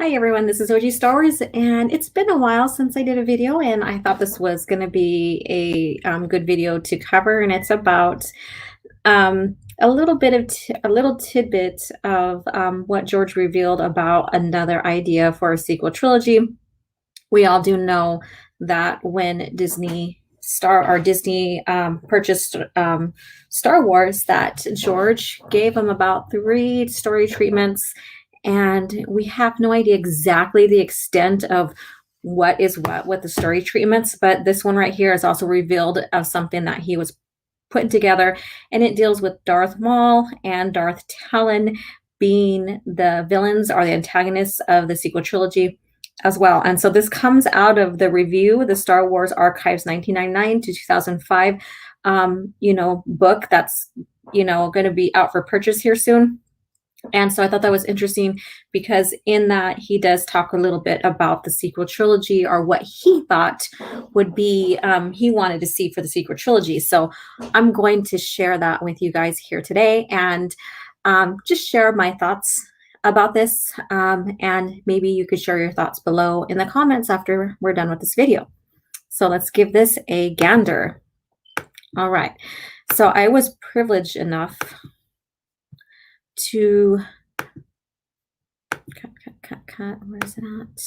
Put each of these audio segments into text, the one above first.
Hi everyone, this is OG Star Wars, and it's been a while since I did a video, and I thought this was going to be a good video to cover, and it's about a little bit of a little tidbit of what George revealed about another idea for a sequel trilogy. We all do know that when Disney purchased Star Wars, that George gave them about 3 story treatments, and we have no idea exactly the extent of what is what with the story treatments. But this one right here is also revealed of something that he was putting together, and it deals with Darth Maul and Darth Talon being the villains or the antagonists of the sequel trilogy as well. And so this comes out of the review, the Star Wars Archives 1999 to 2005, book that's, going to be out for purchase here soon. And so I thought that was interesting because in that he does talk a little bit about the sequel trilogy, or what he thought would be, he wanted to see for the sequel trilogy. So I'm going to share that with you guys here today, and just share my thoughts about this, and maybe you could share your thoughts below in the comments after we're done with this video. So let's give this a gander. All right, so I was privileged enough to cut. Where is it at?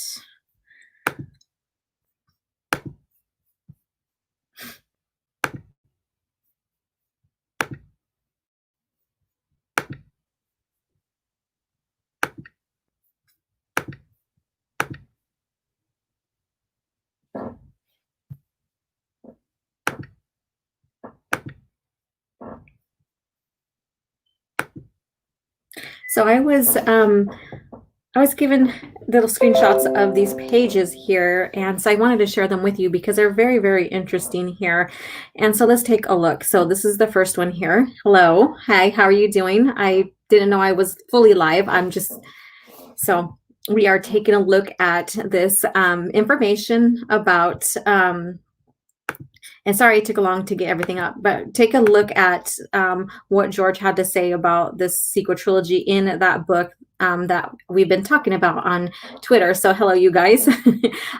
So I was given little screenshots of these pages here, and so I wanted to share them with you because they're very, very interesting here. And so let's take a look. So this is the first one here. Hello. Hi, how are you doing? I didn't know I was fully live. So we are taking a look at this information about and sorry it took long to get everything up, but take a look at what George had to say about this sequel trilogy in that book that we've been talking about on Twitter. So hello, you guys.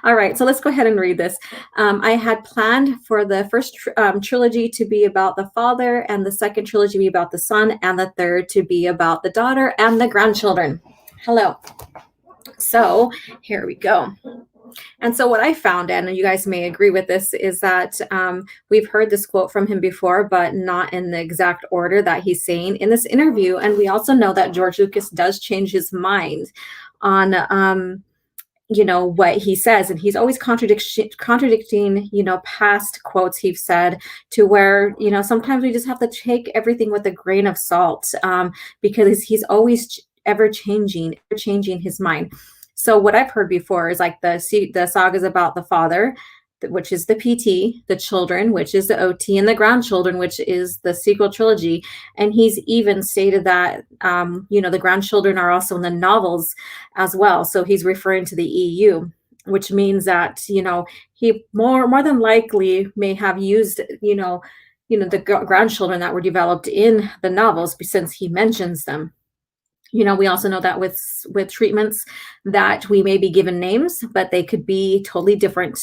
All right, so let's go ahead and read this. I had planned for the first trilogy to be about the father, and the second trilogy to be about the son, and the third to be about the daughter and the grandchildren. Hello. So here we go. And so what I found, and you guys may agree with this, is that we've heard this quote from him before, but not in the exact order that he's saying in this interview. And we also know that George Lucas does change his mind on, what he says. And he's always contradicting, past quotes he's said, to where, sometimes we just have to take everything with a grain of salt, because he's always ever changing his mind. So what I've heard before is like the sagas about the father, which is the PT, the children, which is the OT, and the grandchildren, which is the sequel trilogy. And he's even stated that, the grandchildren are also in the novels as well. So he's referring to the EU, which means that, he more than likely may have used, the grandchildren that were developed in the novels, since he mentions them. We also know that with treatments that we may be given names, but they could be totally different.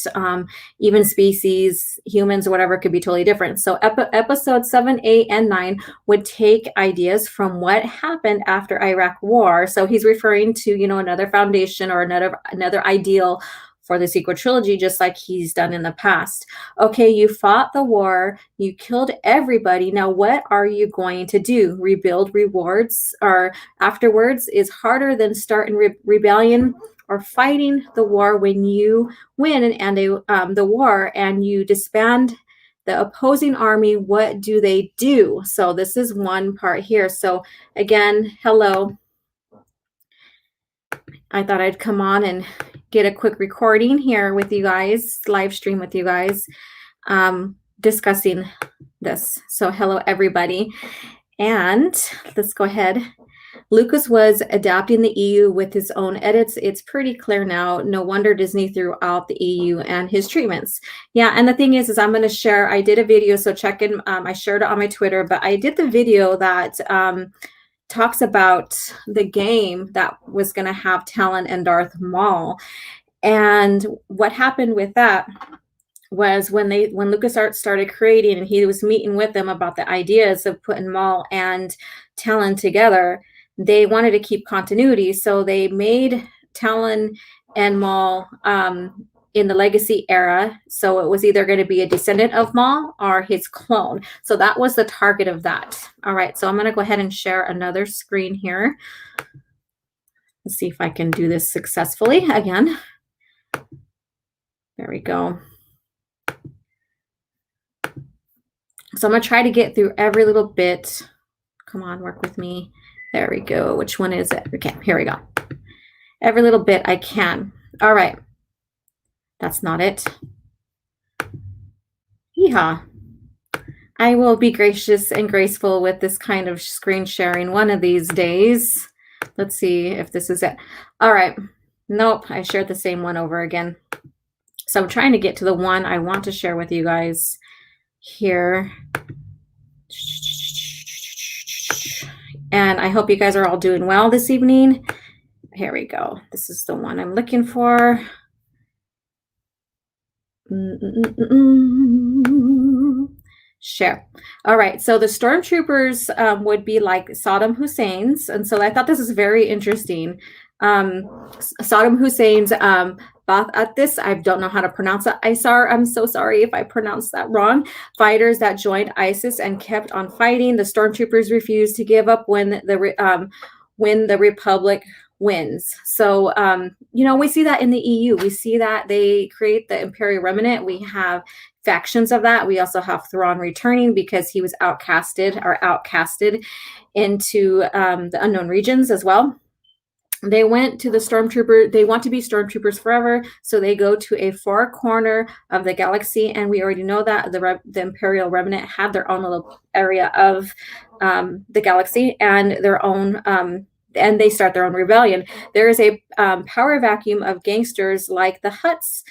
Even species, humans, or whatever, could be totally different. So episode 7, 8, and 9 would take ideas from what happened after Iraq War. So he's referring to, another foundation or another ideal for the sequel trilogy, just like he's done in the past. Okay, you fought the war, you killed everybody. Now, what are you going to do? Rebuild rewards or afterwards is harder than starting rebellion or fighting the war. When you win and the war and you disband the opposing army, what do they do? So this is one part here. So again, hello. I thought I'd come on and get a quick recording here with you guys, live stream with you guys, discussing this. So hello, everybody. And let's go ahead. Lucas was adapting the EU with his own edits. It's pretty clear now. No wonder Disney threw out the EU and his treatments. Yeah, and the thing is I'm going to share, I did a video, so check in. I shared it on my Twitter, but I did the video that talks about the game that was going to have Talon and Darth Maul. And what happened with that was when LucasArts started creating, and he was meeting with them about the ideas of putting Maul and Talon together, they wanted to keep continuity, so they made Talon and Maul in the Legacy era. So it was either going to be a descendant of Maul or his clone. So that was the target of that. All right, so I'm going to go ahead and share another screen here. Let's see if I can do this successfully again. There we go. So I'm going to try to get through every little bit. Come on, work with me. There we go. Which one is it? Okay, here we go. Every little bit I can. All right. That's not it. Yeehaw. I will be gracious and graceful with this kind of screen sharing one of these days. Let's see if this is it. All right. Nope, I shared the same one over again. So I'm trying to get to the one I want to share with you guys here. And I hope you guys are all doing well this evening. Here we go. This is the one I'm looking for. Share. All right. So the stormtroopers would be like Saddam Hussein's. And so I thought this is very interesting. Saddam Hussein's Ba'ath at-this, I don't know how to pronounce it. Isar, I'm so sorry if I pronounced that wrong. Fighters that joined ISIS and kept on fighting. The stormtroopers refused to give up when the Republic wins. So, you know, we see that in the EU. We see that they create the Imperial Remnant. We have factions of that. We also have Thrawn returning because he was outcasted into the unknown regions as well. They went to the stormtrooper. They want to be stormtroopers forever, so they go to a far corner of the galaxy. And we already know that the Imperial Remnant had their own little area of the galaxy and their own, and they start their own rebellion. There is a power vacuum of gangsters like the Hutts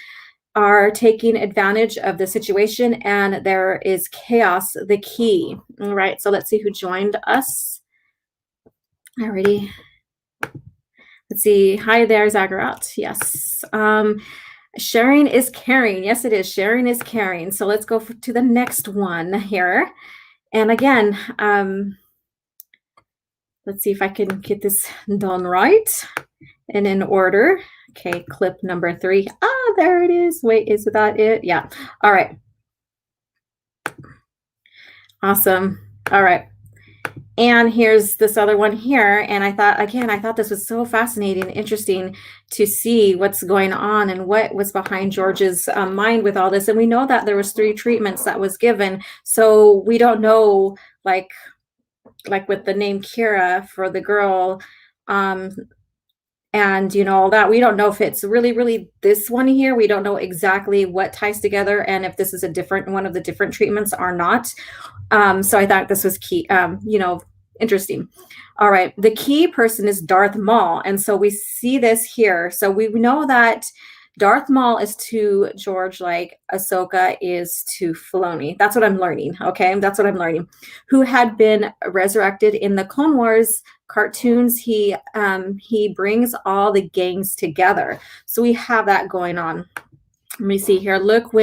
are taking advantage of the situation, and there is chaos, the key. All right, so let's see who joined us. Alrighty. Let's see. Hi there, Zagharat. Yes. Sharing is caring. Yes, it is. Sharing is caring. So let's go to the next one here. And again, let's see if I can get this done right and in order. Okay, clip number 3. Ah, there it is. Wait, is that it? Yeah. All right. Awesome. All right. And here's this other one here. And I thought this was so fascinating and interesting to see what's going on and what was behind George's mind with all this. And we know that there was 3 treatments that was given. So we don't know, like with the name Kira for the girl, and you know, all that, we don't know if it's really this one here. We don't know exactly what ties together and if this is a different one of the different treatments or not. So I thought this was key, you know, interesting. All right, the key person is Darth Maul, and so we see this here. So we know that Darth Maul is to George like Ahsoka is to Filoni. That's what I'm learning. Okay, that's what I'm learning. Who had been resurrected in the Clone Wars cartoons. He brings all the gangs together. So we have that going on. Let me see here. Look,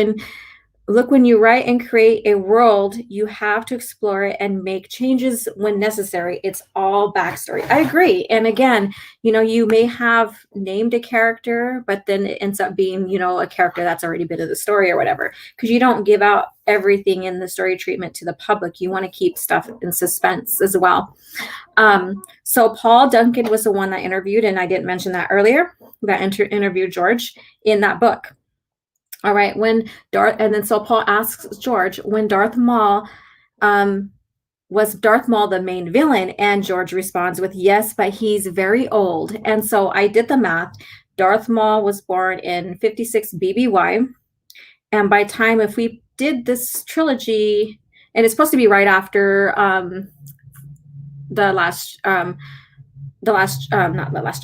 when you write and create a world, you have to explore it and make changes when necessary. It's all backstory. I agree. And again, you know, you may have named a character, but then it ends up being, you know, a character that's already been in the story or whatever, because you don't give out everything in the story treatment to the public. You want to keep stuff in suspense as well. So Paul Duncan was the one that interviewed, and I didn't mention that earlier, that interviewed George in that book. All right, so Paul asks George, when Darth Maul, was Darth Maul the main villain? And George responds with, yes, but he's very old. And so I did the math. Darth Maul was born in 56 BBY. And by time, if we did this trilogy, and it's supposed to be right after not the Last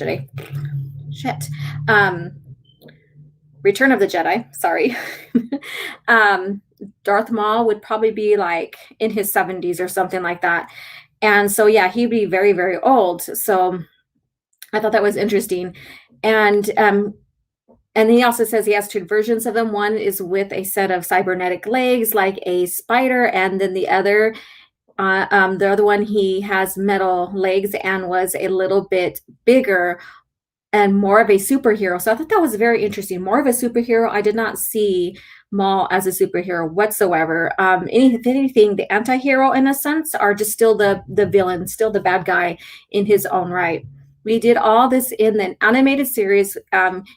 Jedi. Shit. Return of the Jedi, sorry. Darth Maul would probably be like in his 70s or something like that. And so, yeah, he'd be very, very old. So I thought that was interesting. And and he also says he has two versions of him. One is with a set of cybernetic legs, like a spider, and then the other one, he has metal legs and was a little bit bigger and more of a superhero. So I thought that was very interesting. More of a superhero. I did not see Maul as a superhero whatsoever. If anything, the anti-hero in a sense are just still the villain, still the bad guy in his own right. We did all this in an animated series.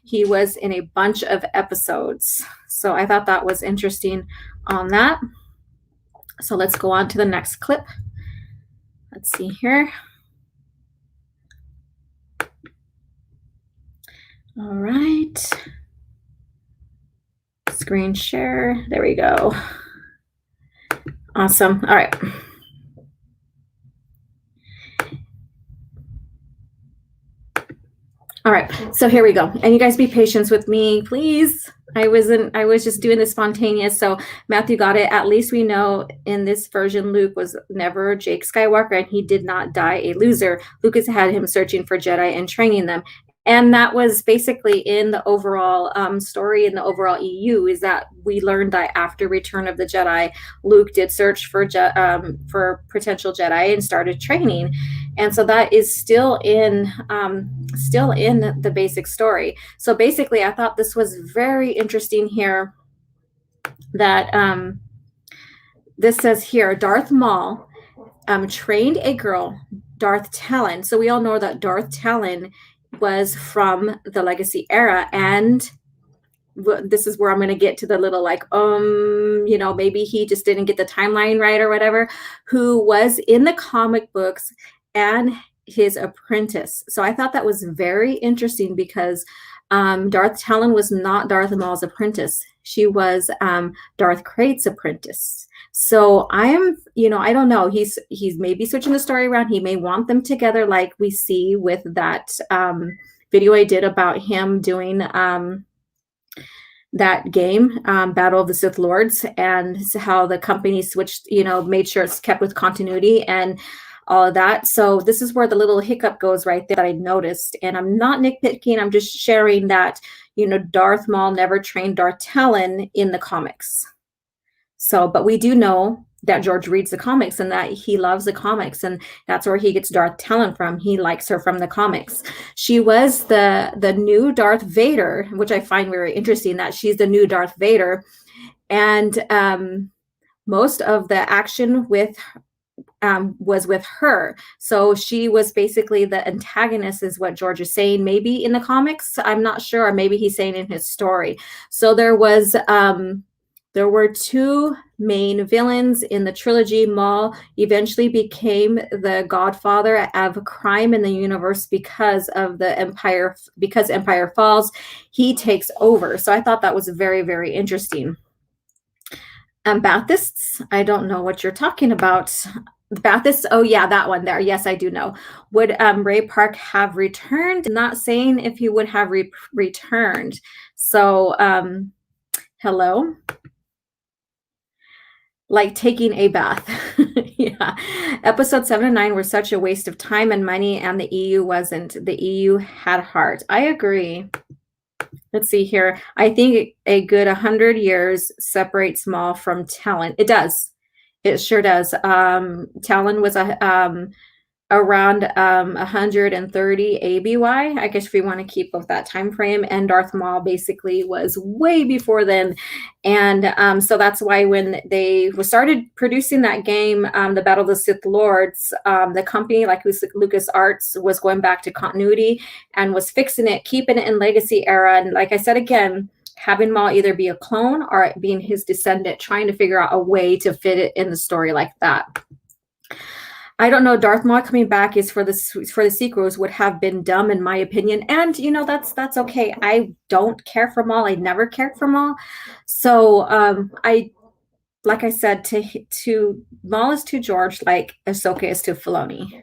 He was in a bunch of episodes. So I thought that was interesting on that. So let's go on to the next clip. Let's see here. All right. Screen share. There we go. Awesome. All right. All right. So here we go. And you guys be patient with me, please. I was just doing this spontaneous. So Matthew got it. At least we know in this version, Luke was never Jake Skywalker and he did not die a loser. Lucas had him searching for Jedi and training them. And that was basically in the overall story in the overall EU, is that we learned that after Return of the Jedi, Luke did search for potential Jedi and started training. And so that is still in the basic story. So basically, I thought this was very interesting here that this says here, Darth Maul trained a girl, Darth Talon. So we all know that Darth Talon was from the Legacy era, and this is where I'm going to get to the little maybe he just didn't get the timeline right or whatever, who was in the comic books and his apprentice. So I thought that was very interesting because Darth Talon was not Darth Maul's apprentice. She was Darth Krayt's apprentice. So I don't know. He's maybe switching the story around. He may want them together, like we see with that video I did about him doing that game, Battle of the Sith Lords, and how the company switched, made sure it's kept with continuity and all of that. So this is where the little hiccup goes right there that I noticed. And I'm not nitpicking. I'm just sharing that, Darth Maul never trained Darth Talon in the comics. So, but we do know that George reads the comics and that he loves the comics, and that's where he gets Darth Talon from. He likes her from the comics. She was the new Darth Vader, which I find very interesting that she's the new Darth Vader. And most of the action was with her. So she was basically the antagonist, is what George is saying. Maybe in the comics, I'm not sure, or maybe he's saying in his story. So there were two main villains in the trilogy. Maul eventually became the godfather of crime in the universe because of the Empire. Because Empire falls, he takes over. So I thought that was very, very interesting. Baathists, I don't know what you're talking about. Baathists, oh yeah, that one there. Yes, I do know. Would Ray Park have returned? Not saying if he would have returned. So, hello. Like taking a bath. Yeah. Episode 7 and 9 were such a waste of time and money, and the EU wasn't. The EU had heart. I agree. Let's see here. I think a good 100 years separates Maul from Talon. It does. It sure does. Talon was around 130 ABY, I guess, if we want to keep with that time frame, and Darth Maul basically was way before then. And so that's why when they started producing that game, the Battle of the Sith Lords, the company like LucasArts was going back to continuity and was fixing it, keeping it in Legacy era. And like I said again, having Maul either be a clone or being his descendant, trying to figure out a way to fit it in the story like that. I don't know. Darth Maul coming back is for the sequels would have been dumb in my opinion, and that's okay. I don't care for Maul. I never cared for Maul, so like I said, to Maul is to George like Ahsoka is to Filoni.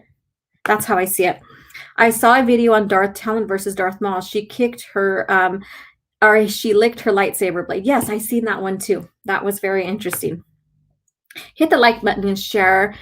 That's how I see it. I saw a video on Darth Talon versus Darth Maul. She kicked her or she licked her lightsaber blade. Yes, I seen that one too. That was very interesting. Hit the like button and share.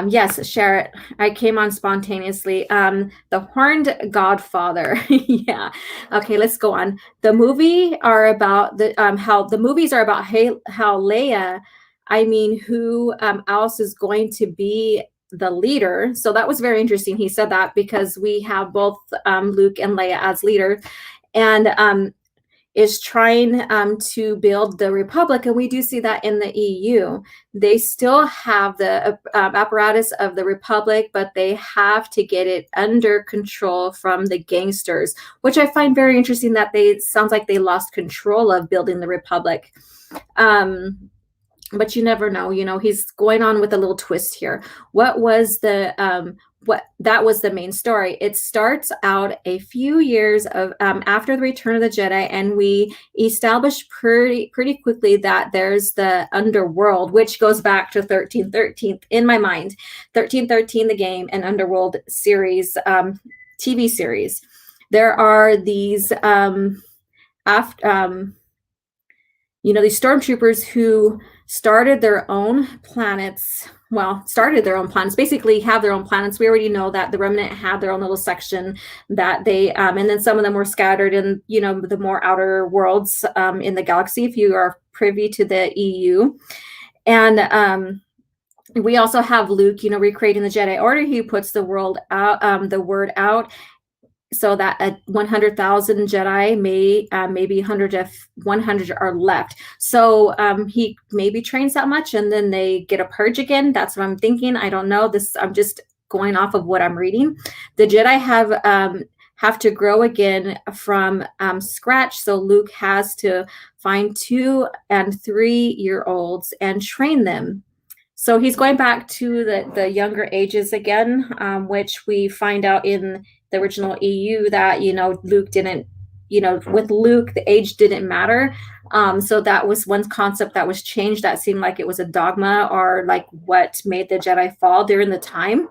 Yes, share it. I came on spontaneously. The Horned Godfather. Yeah. Okay, let's go on. The movie are about how the movies are about how Leia, I mean, who else is going to be the leader? So that was very interesting. He said that because we have both Luke and Leia as leader, and is trying to build the republic, and we do see that in the EU. They still have the apparatus of the republic, but they have to get it under control from the gangsters, which I find very interesting. That they sounds like they lost control of building the republic. But you never know. He's going on with a little twist here. What was what that was the main story. It starts out a few years of after the Return of the Jedi, and we establish pretty quickly that there's the underworld, which goes back to 1313 in my mind. 1313, the game, and Underworld series, TV series. There are these these stormtroopers who started their own planets. Basically have their own planets. We already know that the Remnant had their own little section that they, and then some of them were scattered in, the more outer worlds in the galaxy, if you are privy to the EU. And we also have Luke, recreating the Jedi Order. He puts the word out, so that 100,000 Jedi maybe 100 are left. So he maybe trains that much, and then they get a purge again. That's what I'm thinking. I don't know. I'm just going off of what I'm reading. The Jedi have to grow again from scratch. So Luke has to find 2 and 3-year-olds and train them. So he's going back to the younger ages again, which we find out in the original EU that, Luke didn't, with Luke, the age didn't matter. So that was one concept that was changed. That seemed like it was a dogma, or like what made the Jedi fall during the time.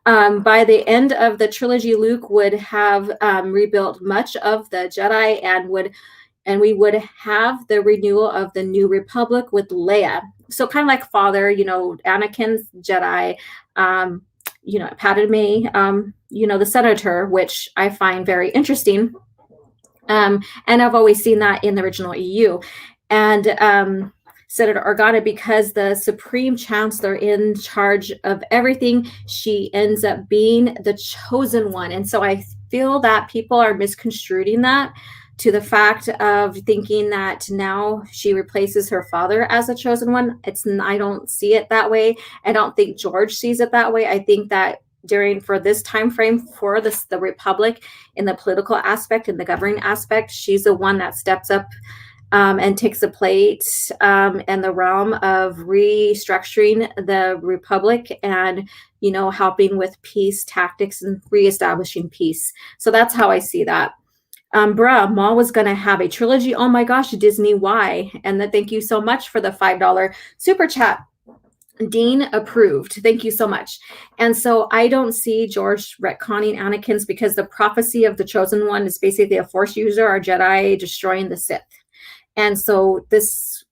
By the end of the trilogy, Luke would have rebuilt much of the Jedi, and we would have the renewal of the New Republic with Leia. So kind of like Father, Anakin's Jedi, Padme, the senator, which I find very interesting. And I've always seen that in the original EU. And Senator Organa, because the Supreme Chancellor in charge of everything, she ends up being the chosen one. And so I feel that people are misconstruing that to the fact of thinking that now she replaces her father as a chosen one. I don't see it that way. I don't think George sees it that way. I think that for this time frame for the Republic, in the political aspect and the governing aspect, she's the one that steps up and takes a plate and the realm of restructuring the Republic and helping with peace tactics and reestablishing peace. So that's how I see that. Maul was going to have a trilogy. Oh my gosh, Disney, why? And thank you so much for the $5 super chat. Dean approved. Thank you so much. And so I don't see George retconning Anakin's, because the prophecy of the chosen one is basically a Force user or Jedi destroying the Sith. And so this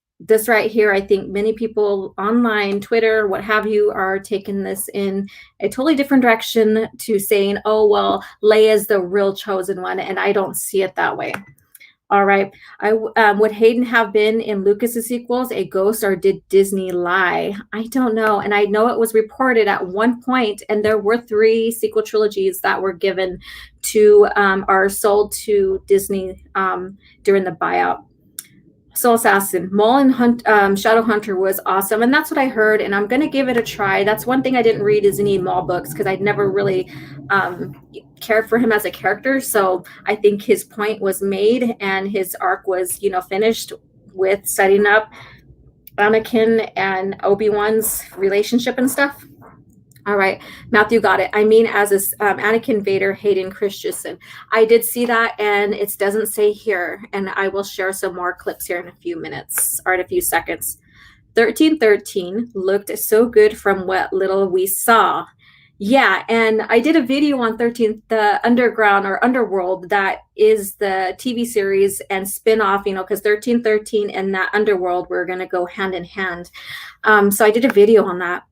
right here, I think many people online, Twitter, what have you, are taking this in a totally different direction to saying, oh, well, Leia is the real chosen one. And I don't see it that way. All right. Would Hayden have been in Lucas's sequels a ghost, or did Disney lie? I don't know. And I know it was reported at one point, and there were 3 sequel trilogies that were given to or sold to Disney during the buyout. Soul Assassin, Maul and Shadowhunter was awesome, and that's what I heard, and I'm going to give it a try. That's one thing I didn't read is any Maul books, because I'd never really cared for him as a character. So I think his point was made, and his arc was, finished with setting up Anakin and Obi-Wan's relationship and stuff. All right, Matthew got it. I mean, as Anakin, Vader, Hayden Christensen. I did see that, and it doesn't say here, and I will share some more clips here in a few minutes, or in a few seconds. 1313 looked so good from what little we saw. Yeah, and I did a video on the Underground or Underworld, that is the TV series and spin-off, because 1313 and that Underworld were going to go hand in hand. So I did a video on that.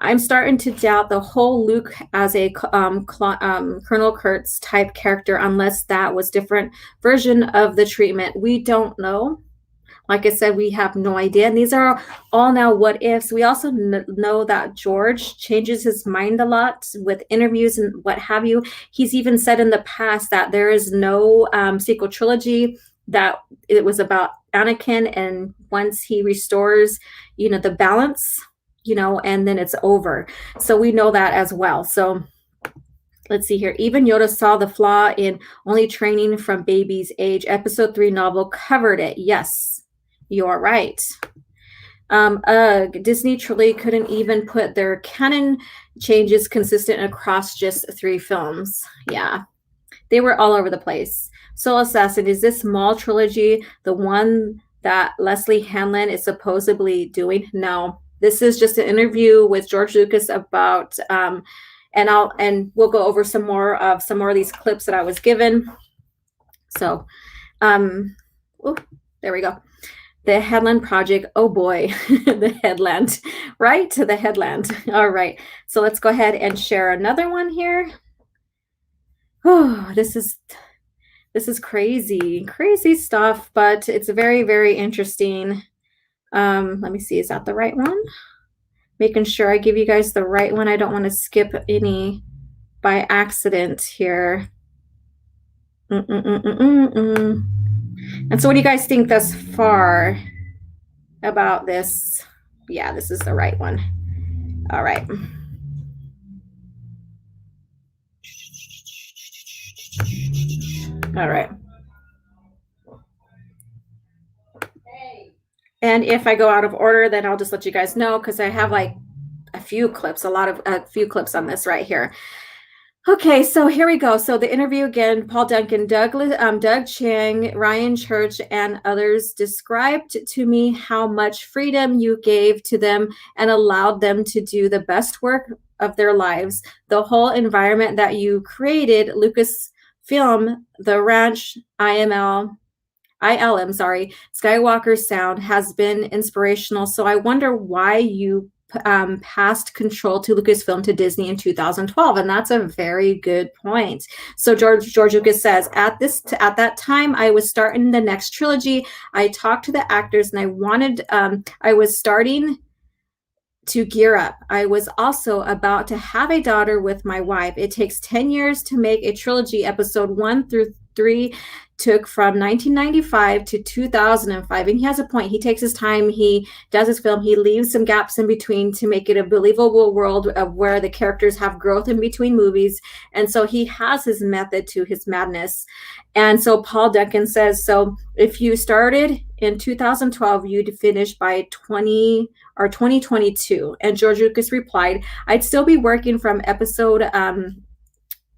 I'm starting to doubt the whole Luke as a Colonel Kurtz type character, unless that was different version of the treatment. We don't know. Like I said, we have no idea. And these are all now what ifs. We also know that George changes his mind a lot with interviews and what have you. He's even said in the past that there is no sequel trilogy, that it was about Anakin. And once he restores, the balance, and then it's over. So we know that as well. So let's see here. Even Yoda saw the flaw in only training from baby's age. Episode 3 novel covered it. Yes, you're right. Disney truly couldn't even put their canon changes consistent across just 3 films. Yeah, they were all over the place. Soul Assassin, is this Maul trilogy the one that Leslie Hanlon is supposedly doing? No, this is just an interview with George Lucas about, and we'll go over some more of these clips that I was given. So, there we go. The Headland Project. Oh boy, the headland, right? The headland. All right. So let's go ahead and share another one here. Oh, this is crazy stuff, but it's very, very interesting. Let me see. Is that the right one? Making sure I give you guys the right one. I don't want to skip any by accident here. And so what do you guys think thus far about this? Yeah, this is the right one. All right. All right. And if I go out of order, then I'll just let you guys know, because I have like a few clips on this right here. Okay, so here we go. So the interview again, Paul Duncan, Doug Chiang, Ryan Church, and others described to me how much freedom you gave to them and allowed them to do the best work of their lives. The whole environment that you created, Lucasfilm, the ranch, ILM, Skywalker Sound, has been inspirational. So I wonder why you passed control to Lucasfilm to Disney in 2012, and that's a very good point. So George Lucas says, at that time, I was starting the next trilogy. I talked to the actors, and I was starting to gear up. I was also about to have a daughter with my wife. It takes 10 years to make a trilogy. Episode 1 through 3 took from 1995 to 2005. And he has a point. He takes his time. He does his film. He leaves some gaps in between to make it a believable world of where the characters have growth in between movies. And so he has his method to his madness. And so Paul Duncan says, so if you started in 2012, you'd finish by 2022. And George Lucas replied, I'd still be working from episode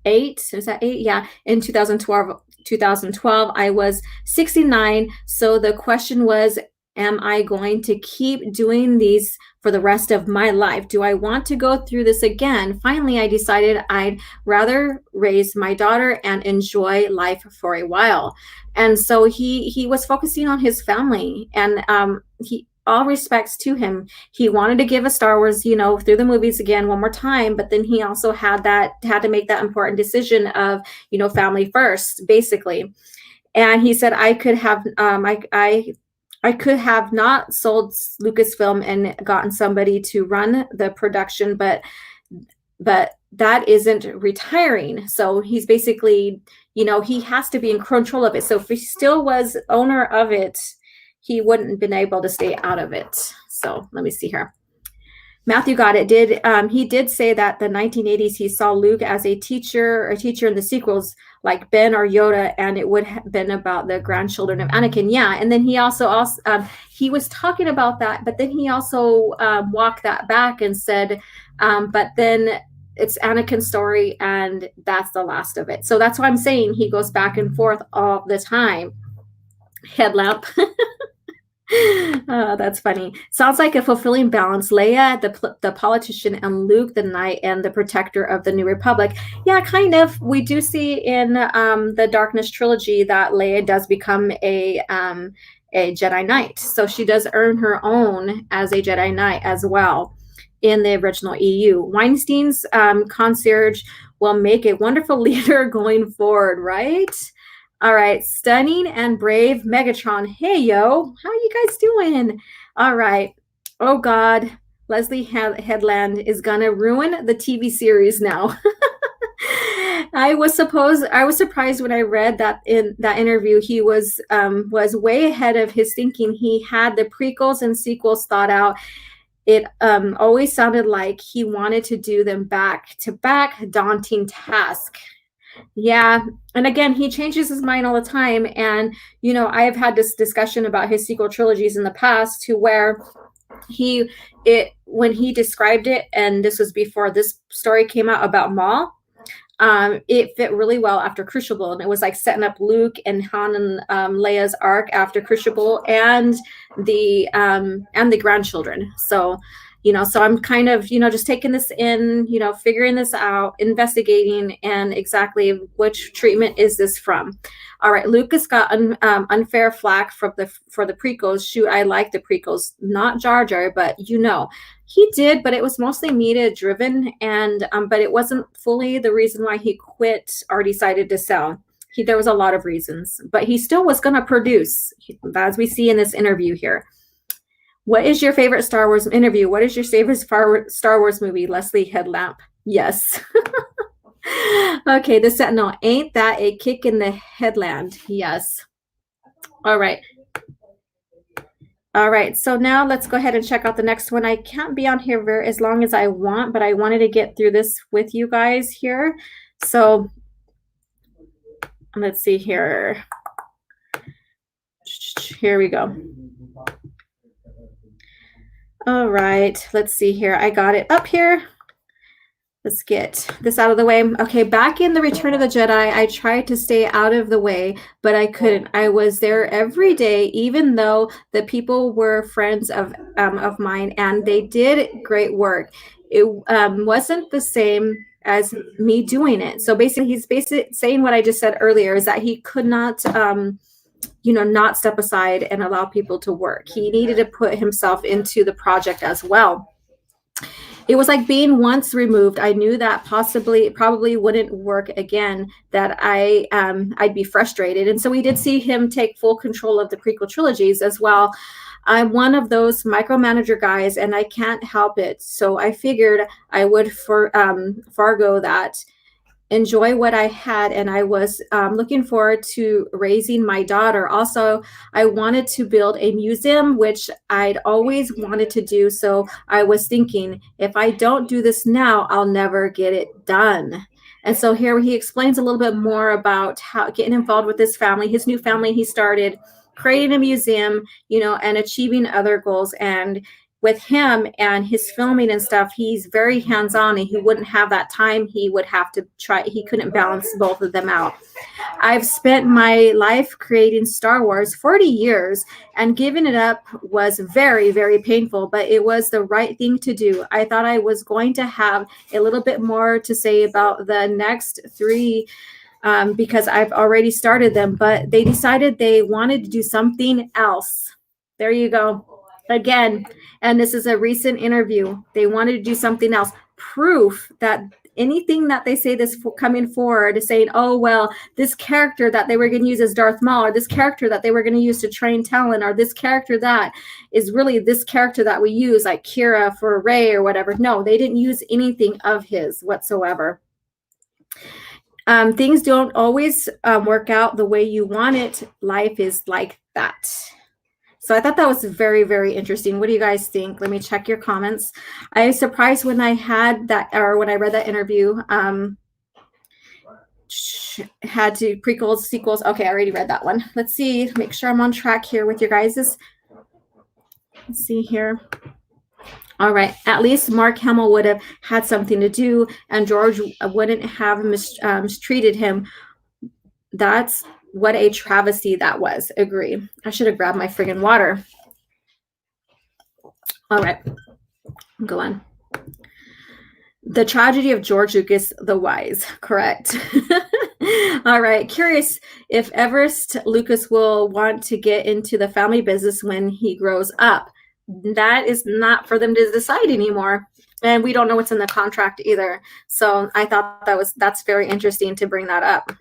8. Is that 8? Yeah. In 2012, I was 69. So the question was, am I going to keep doing these for the rest of my life? Do I want to go through this again? Finally, I decided I'd rather raise my daughter and enjoy life for a while. And so he was focusing on his family, and all respects to him. He wanted to give a Star Wars, through the movies again one more time, but then he also had to make that important decision of, family first, basically. And he said, I could have not sold Lucasfilm and gotten somebody to run the production, but that isn't retiring. So he's basically, he has to be in control of it. So if he still was owner of it, he wouldn't have been able to stay out of it. So let me see here. Matthew got it. He did say that the 1980s he saw Luke as a teacher in the sequels like Ben or Yoda, and it would have been about the grandchildren of Anakin. Yeah, and then he also he was talking about that, but then he also walked that back and said, but then it's Anakin's story, and that's the last of it. So that's why I'm saying he goes back and forth all the time. Headlamp. That's funny. Sounds like a fulfilling balance. Leia, the politician, and Luke, the knight and the protector of the New Republic. Yeah, kind of. We do see in the Darkness trilogy that Leia does become a Jedi Knight. So she does earn her own as a Jedi Knight as well. in the original EU. Weinstein's concierge will make a wonderful leader going forward, right? All right, stunning and brave Megatron. Hey, yo, how you guys doing? All right. Oh, God. Leslie Headland is gonna ruin the TV series now. I was surprised when I read that in that interview he was way ahead of his thinking. He had the prequels and sequels thought out. It always sounded like he wanted to do them back to back, daunting task. Yeah, and again, he changes his mind all the time. And I have had this discussion about his sequel trilogies in the past, to where when he described it, and this was before this story came out about Maul. It fit really well after Crucible, and it was like setting up Luke and Han and Leia's arc after Crucible, and the grandchildren. So I'm kind of just taking this in, figuring this out, investigating, and exactly which treatment is this from. All right, Lucas got unfair flack for the prequels. Shoot, I like the prequels, not Jar Jar, but he did, but it was mostly media driven, and but it wasn't fully the reason why he quit or decided to sell. There was a lot of reasons, but he still was going to produce, as we see in this interview here. What is your favorite Star Wars interview? What is your favorite Star Wars movie? Leslie Headlamp. Yes. Okay, the Sentinel. Ain't that a kick in the headland? Yes. All right. All right, so now let's go ahead and check out the next one. I can't be on here as long as I want, but I wanted to get through this with you guys here. So let's see here. Here we go. All right, let's see here. I got it up here. Let's get this out of the way. Okay, back in the Return of the Jedi, I tried to stay out of the way, but I couldn't. I was there every day, even though the people were friends of mine, and they did great work. It wasn't the same as me doing it. So basically, he's saying what I just said earlier, is that he could not not step aside and allow people to work. He needed to put himself into the project as well. It was like being once removed. I knew that probably wouldn't work again, that I'd be frustrated. And so we did see him take full control of the prequel trilogies as well. I'm one of those micromanager guys, and I can't help it. So I figured I would forgo that, enjoy what I had, and I was looking forward to raising my daughter. Also, I wanted to build a museum, which I'd always wanted to do. So I was thinking, if I don't do this now, I'll never get it done. And so here he explains a little bit more about how getting involved with his family, his new family he started, creating a museum, and achieving other goals. And with him and his filming and stuff, he's very hands-on, and he wouldn't have that time. He would have to try. He couldn't balance both of them out. I've spent my life creating Star Wars, 40 years, and giving it up was very, very painful, but it was the right thing to do. I thought I was going to have a little bit more to say about the next three, because I've already started them, but they decided they wanted to do something else. There you go. Again, and this is a recent interview. They wanted to do something else. Proof that anything that they say this coming forward is saying, oh, well, this character that they were going to use as Darth Maul, or this character that they were going to use to train Talon, or this character that is really this character that we use, like Kira for Rey or whatever. No, they didn't use anything of his whatsoever. Things don't always work out the way you want it. Life is like that. So I thought that was very, very interesting. What do you guys think? Let me check your comments. I was surprised when I had that, or when I read that interview, had to prequels, sequels. Okay, I already read that one. Let's see, make sure I'm on track here with your guys's. Let's see here. All right, at least Mark Hamill would have had something to do, and George wouldn't have mistreated him. That's what a travesty that was. Agree. I should have grabbed my friggin' water. All right, go on. The tragedy of George Lucas the Wise. Correct. All right. Curious if Everest Lucas will want to get into the family business when he grows up. That is not for them to decide anymore. And we don't know what's in the contract either. So I thought that's very interesting to bring that up.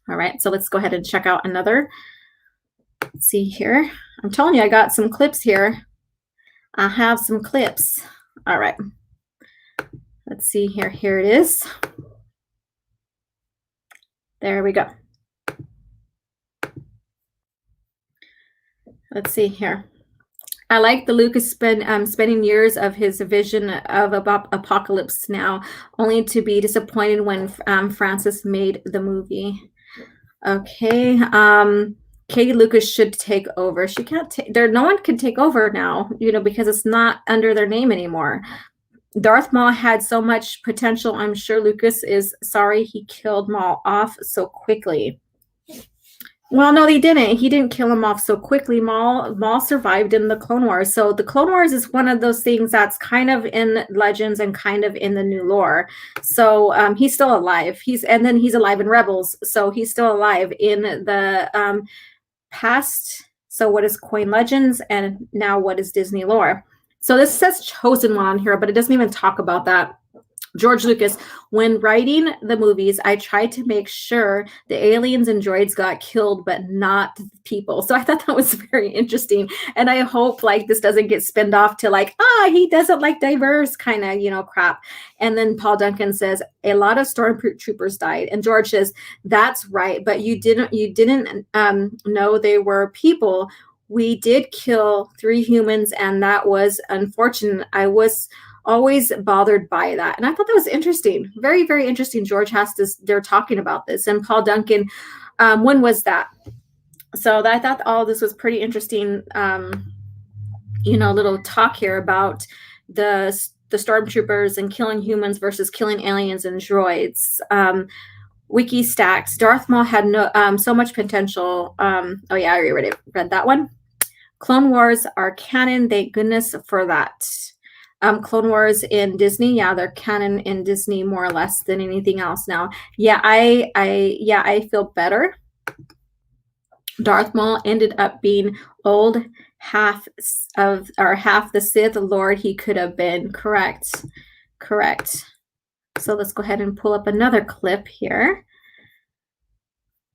All right, so let's go ahead and check out another. Let's see here. I'm telling you, I got some clips here. I have some clips. All right. Let's see here. Here it is. There we go. Let's see here. I like the Lucas spending years of his vision of apocalypse now, only to be disappointed when Francis made the movie. Okay. Katie Lucas should take over. She can't take there. No one can take over now, because it's not under their name anymore. Darth Maul had so much potential. I'm sure Lucas is sorry he killed Maul off so quickly. Well, no, they didn't. He didn't kill him off so quickly. Maul survived in the Clone Wars. So the Clone Wars is one of those things that's kind of in Legends and kind of in the new lore. So he's still alive. And then he's alive in Rebels. So he's still alive in the past. So what is Coin Legends and now what is Disney lore? So this says Chosen One on here, but it doesn't even talk about that. George Lucas, when writing the movies, I tried to make sure the aliens and droids got killed, but not people. So I thought that was very interesting. And I hope this doesn't get spinned off to he doesn't like diverse kind of, crap. And then Paul Duncan says, a lot of stormtroopers died. And George says, that's right. But you didn't know they were people. We did kill 3 humans, and that was unfortunate. I was always bothered by that. And I thought that was interesting. Very, very interesting. George has this, they're talking about this. And Paul Duncan, when was that? So I thought all this was pretty interesting, little talk here about the stormtroopers and killing humans versus killing aliens and droids. Wiki stacks. Darth Maul had so much potential. Oh yeah, I already read that one. Clone Wars are canon. Thank goodness for that. Clone Wars in Disney, yeah, they're canon in Disney more or less than anything else now. Yeah, I feel better. Darth Maul ended up being old, half the Sith Lord he could have been. Correct. So let's go ahead and pull up another clip here.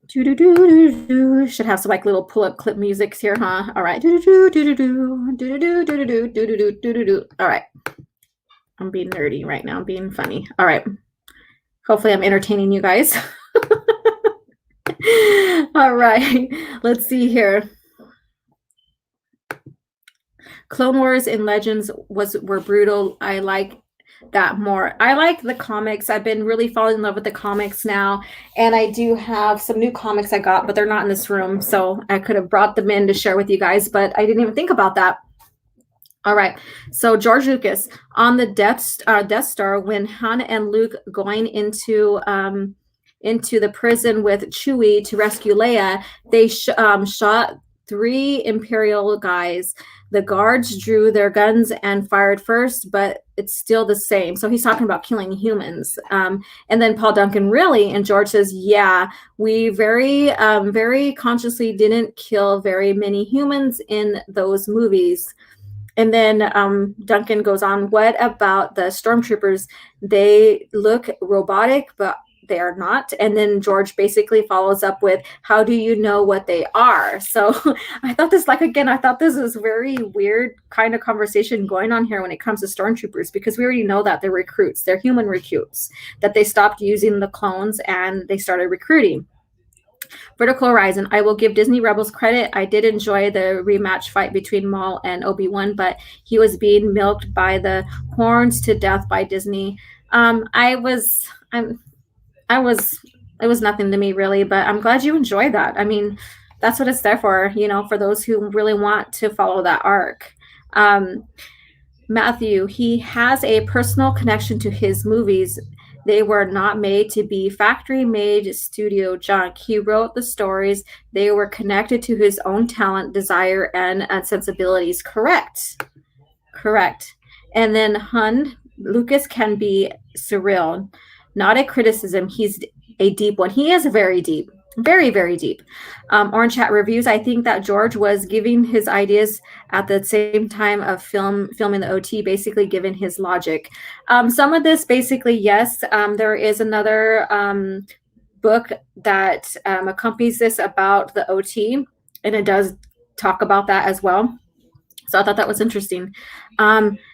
Should have some little pull-up clip musics here, huh? All right. All right. I'm being nerdy right now. I'm being funny. All right. Hopefully I'm entertaining you guys. All right. Let's see here. Clone Wars and Legends were brutal. I like that more. I like the comics. I've been really falling in love with the comics now, and I do have some new comics I got, but they're not in this room, so I could have brought them in to share with you guys, but I didn't even think about that. All right, so George Lucas on the Death Star when Han and Luke going into the prison with Chewie to rescue Leia, they shot 3 Imperial guys. The guards drew their guns and fired first, but it's still the same. So he's talking about killing humans. And then Paul Duncan, really? And George says, yeah, we very, very consciously didn't kill very many humans in those movies. And then Duncan goes on, what about the stormtroopers? They look robotic, but they are not. And then George basically follows up with, how do you know what they are? So I thought this, I thought this was very weird kind of conversation going on here when it comes to stormtroopers, because we already know that they're recruits. They're human recruits, that they stopped using the clones and they started recruiting. Vertical Horizon, I will give Disney Rebels credit. I did enjoy the rematch fight between Maul and Obi-Wan, but he was being milked by the horns to death by Disney. It was nothing to me really, but I'm glad you enjoyed that. I mean, that's what it's there for, for those who really want to follow that arc. Matthew, he has a personal connection to his movies. They were not made to be factory-made studio junk. He wrote the stories. They were connected to his own talent, desire, and sensibilities. Correct. And then Lucas can be surreal. Not a criticism. He's a deep one. He is very deep. Very, very deep. Orange Hat Reviews, I think that George was giving his ideas at the same time of filming the OT, basically giving his logic. Some of this, basically, yes. There is another book that accompanies this about the OT, and it does talk about that as well. So I thought that was interesting.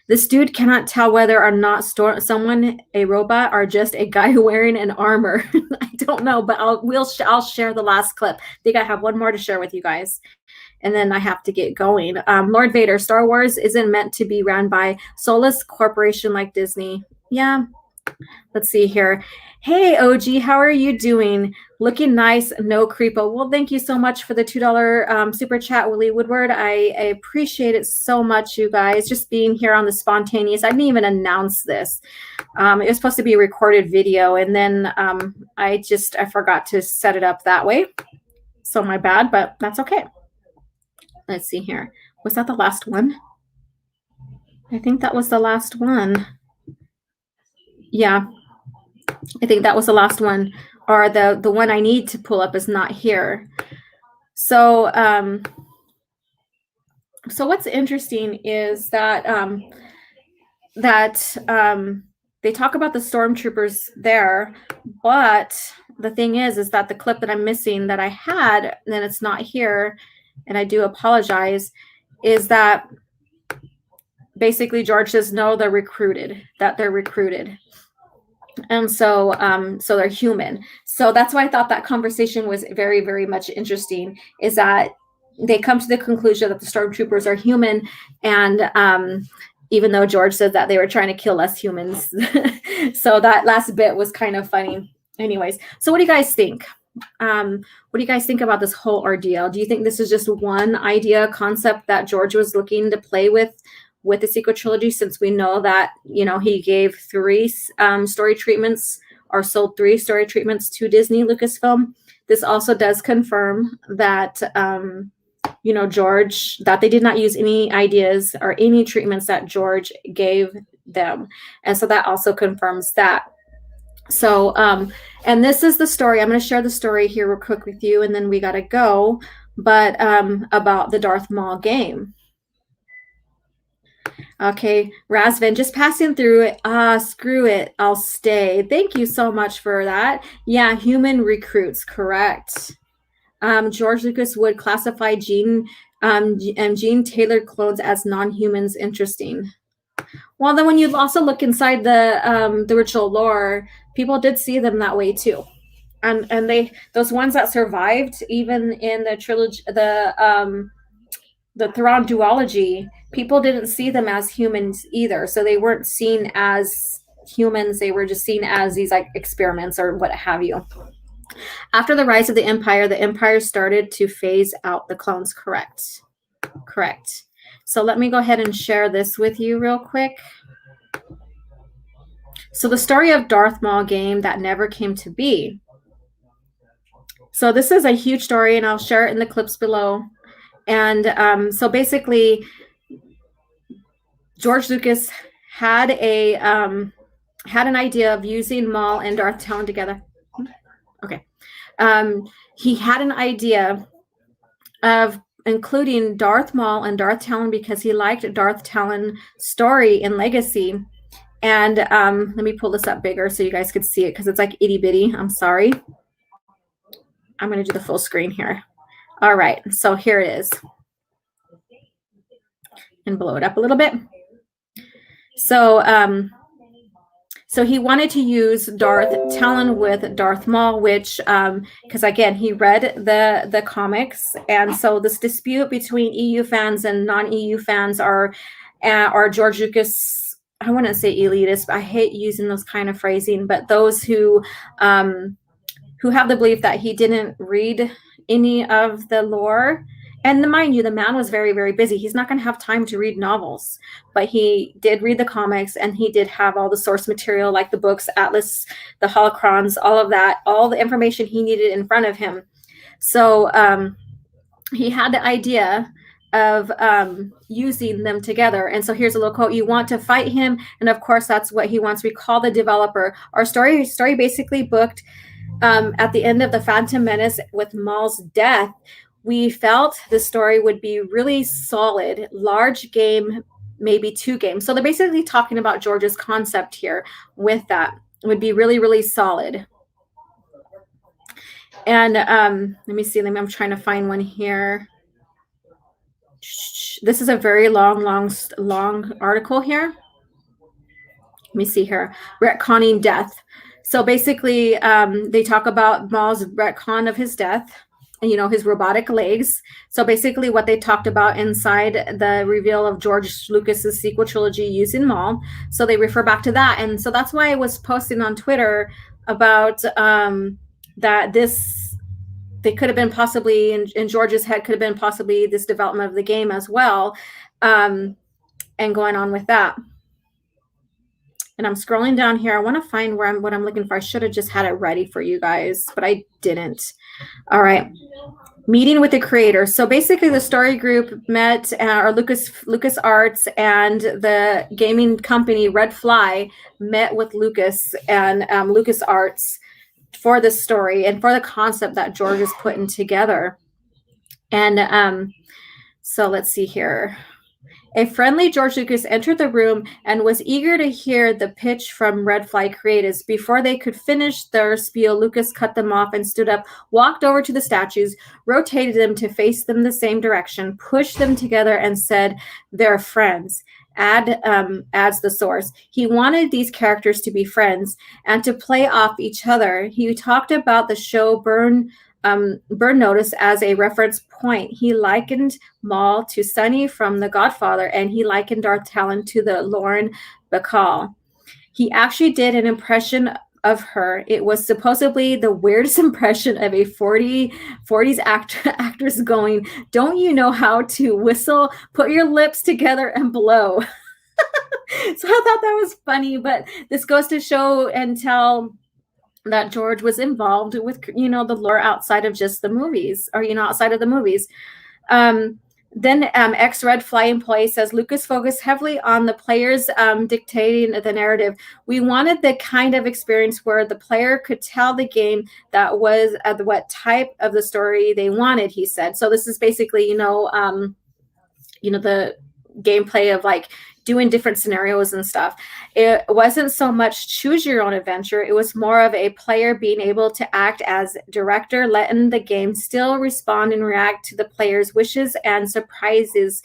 This dude cannot tell whether or not someone, a robot, or just a guy wearing an armor. I don't know, but I'll share the last clip. I think I have one more to share with you guys, and then I have to get going. Lord Vader, Star Wars isn't meant to be run by soulless corporation like Disney. Yeah. Let's see here. Hey, OG, how are you doing? Looking nice, no creepo. Well, thank you so much for the $2 super chat, Willie Woodward. I appreciate it so much, you guys, just being here on the spontaneous. I didn't even announce this. It was supposed to be a recorded video, and then I forgot to set it up that way. So my bad, but that's okay. Let's see here. Was that the last one? I think that was the last one. Yeah, I think that was the last one, or the one I need to pull up is not here. So so what's interesting is that they talk about the stormtroopers there, but the thing is that the clip that I'm missing that I had, and then it's not here, and I do apologize, is that basically George says no, they're recruited. And so so they're human. So that's why I thought that conversation was very, very much interesting, is that they come to the conclusion that the stormtroopers are human, and even though George said that they were trying to kill less humans. So that last bit was kind of funny. Anyways, so what do you guys think? What do you guys think about this whole ordeal? Do you think this is just one idea, concept that George was looking to play with the Sequel Trilogy, since we know that, you know, he gave 3 story treatments, or sold 3 story treatments to Disney Lucasfilm? This also does confirm that, you know, George, that they did not use any ideas or any treatments that George gave them. And so that also confirms that. So, and this is the story. I'm going to share the story here real quick with you, and then we got to go. But about the Darth Maul game. Okay, Razvan, just passing through it. Screw it, I'll stay. Thank you so much for that. Yeah, human recruits, correct. George Lucas would classify gene tailored clones as non-humans. Interesting. Well, then when you also look inside the original lore, people did see them that way too. And those ones that survived, even in the trilogy, the Thrawn duology, people didn't see them as humans either. So they weren't seen as humans. They were just seen as these like experiments or what have you. After the rise of the Empire started to phase out the clones. Correct. So let me go ahead and share this with you real quick. So the story of Darth Maul game that never came to be. So this is a huge story, and I'll share it in the clips below. And so basically, George Lucas had an idea of using Maul and Darth Talon together. Okay. He had an idea of including Darth Maul and Darth Talon because he liked Darth Talon's story and legacy. And let me pull this up bigger so you guys could see it, because it's like itty bitty. I'm sorry. I'm going to do the full screen here. All right, so here it is. And blow it up a little bit. So so he wanted to use Darth Talon with Darth Maul, which because again, he read the comics, and so this dispute between EU fans and non-EU fans are George Lucas, I wouldn't say elitist, but I hate using those kind of phrasing, but those who have the belief that he didn't read any of the lore. And mind you, the man was very, very busy. He's not going to have time to read novels, but he did read the comics, and he did have all the source material, like the books, Atlas, the holocrons, all of that, all the information he needed in front of him. So he had the idea of using them together. And so here's a little quote: "You want to fight him, and of course that's what he wants. We call the developer." Our story basically booked at the end of The Phantom Menace with Maul's death, we felt the story would be really solid, large game, maybe 2 games. So they're basically talking about George's concept here with that. It would be really, really solid. And let me see. I'm trying to find one here. This is a very long article here. Let me see here. Retconning death. So basically, they talk about Maul's retcon of his death, and, his robotic legs. So basically what they talked about inside the reveal of George Lucas's sequel trilogy using Maul. So they refer back to that. And so that's why I was posting on Twitter about that they could have been possibly, in George's head, could have been possibly this development of the game as well, and going on with that. And I'm scrolling down here. I want to find what I'm looking for. I should have just had it ready for you guys, but I didn't. All right. Meeting with the creator. So basically the story group met, or Lucas Arts and the gaming company Red Fly met with Lucas and Lucas Arts for this story and for the concept that George is putting together. And so let's see here. A friendly George Lucas entered the room and was eager to hear the pitch from Red Fly creatives. Before they could finish their spiel, Lucas cut them off and stood up, walked over to the statues, rotated them to face them the same direction, pushed them together, and said, "They're friends." Adds the source. He wanted these characters to be friends and to play off each other. He talked about the show Burn Notice as a reference point. He likened Maul to Sonny from The Godfather, and he likened Darth Talon to the Lauren Bacall. He actually did an impression of her. It was supposedly the weirdest impression of a 40s actress going, "Don't you know how to whistle? Put your lips together and blow." So I thought that was funny, but this goes to show and tell that George was involved with, the lore outside of just the movies, or, outside of the movies. Then ex-Red Fly employee says, Lucas focused heavily on the players dictating the narrative. We wanted the kind of experience where the player could tell the game that was what type of the story they wanted, he said. So this is basically, the gameplay of like doing different scenarios and stuff. It wasn't so much choose your own adventure. It was more of a player being able to act as director, letting the game still respond and react to the player's wishes and surprising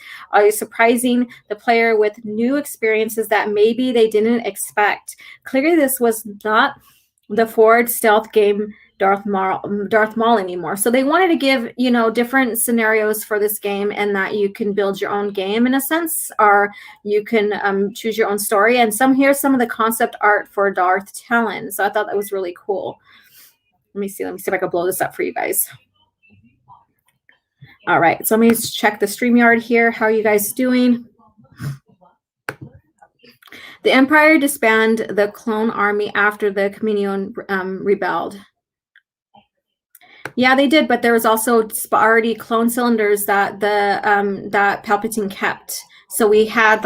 the player with new experiences that maybe they didn't expect. Clearly, this was not the forward stealth game Darth Maul anymore. So they wanted to give, different scenarios for this game, and that you can build your own game in a sense, or you can choose your own story. And here's some of the concept art for Darth Talon. So I thought that was really cool. Let me see if I can blow this up for you guys. All right, so let me check the StreamYard here. How are you guys doing? The Empire disbanded the clone army after the Kaminoan rebelled. Yeah, they did, but there was also already clone cylinders that that Palpatine kept. So we had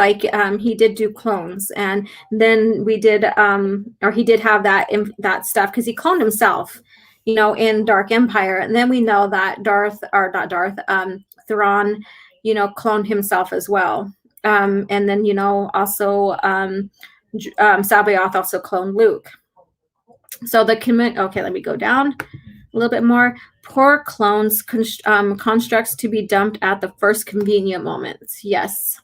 he did do clones, and then we did or he did have that stuff because he cloned himself, in Dark Empire, and then we know that Thrawn, cloned himself as well, and then also Sabayoth also cloned Luke. So okay, let me go down a little bit more. Poor clones, constructs to be dumped at the first convenient moments. Yes.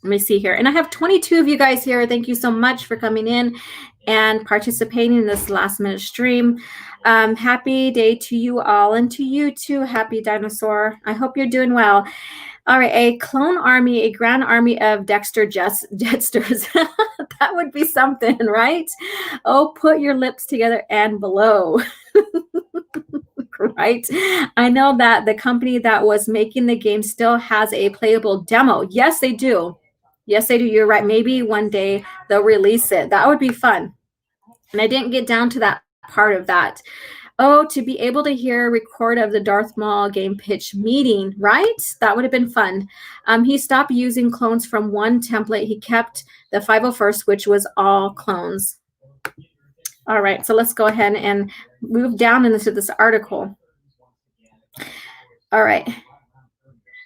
Let me see here. And I have 22 of you guys here. Thank you so much for coming in and participating in this last minute stream. Happy day to you all, and to you too, Happy Dinosaur. I hope you're doing well. All right, a clone army, a grand army of Dexter Jetsters. That would be something, right? Oh, put your lips together and blow. Right? I know that the company that was making the game still has a playable demo. Yes, they do. Yes, they do. You're right. Maybe one day they'll release it. That would be fun. And I didn't get down to that part of that. Oh, to be able to hear a record of the Darth Maul game pitch meeting, right? That would have been fun. He stopped using clones from one template. He kept the 501st, which was all clones. All right, so let's go ahead and move down into this article. All right.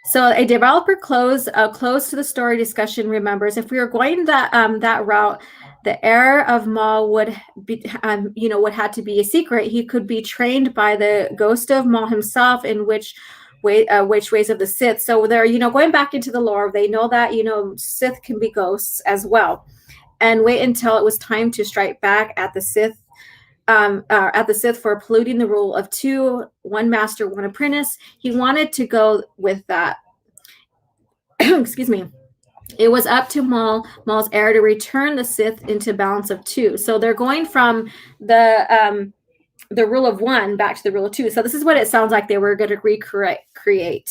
So a developer close to the story discussion remembers, if we were going that route, the heir of Maul would be, would have to be a secret. He could be trained by the ghost of Maul himself, in which ways of the Sith. So they're, going back into the lore. They know that, Sith can be ghosts as well. And wait until it was time to strike back at the Sith. For polluting the rule of two, one master, one apprentice. He wanted to go with that. Excuse me. It was up to Maul's heir to return the Sith into balance of two. So they're going from the rule of one back to the rule of two. So this is what it sounds like they were going to recreate.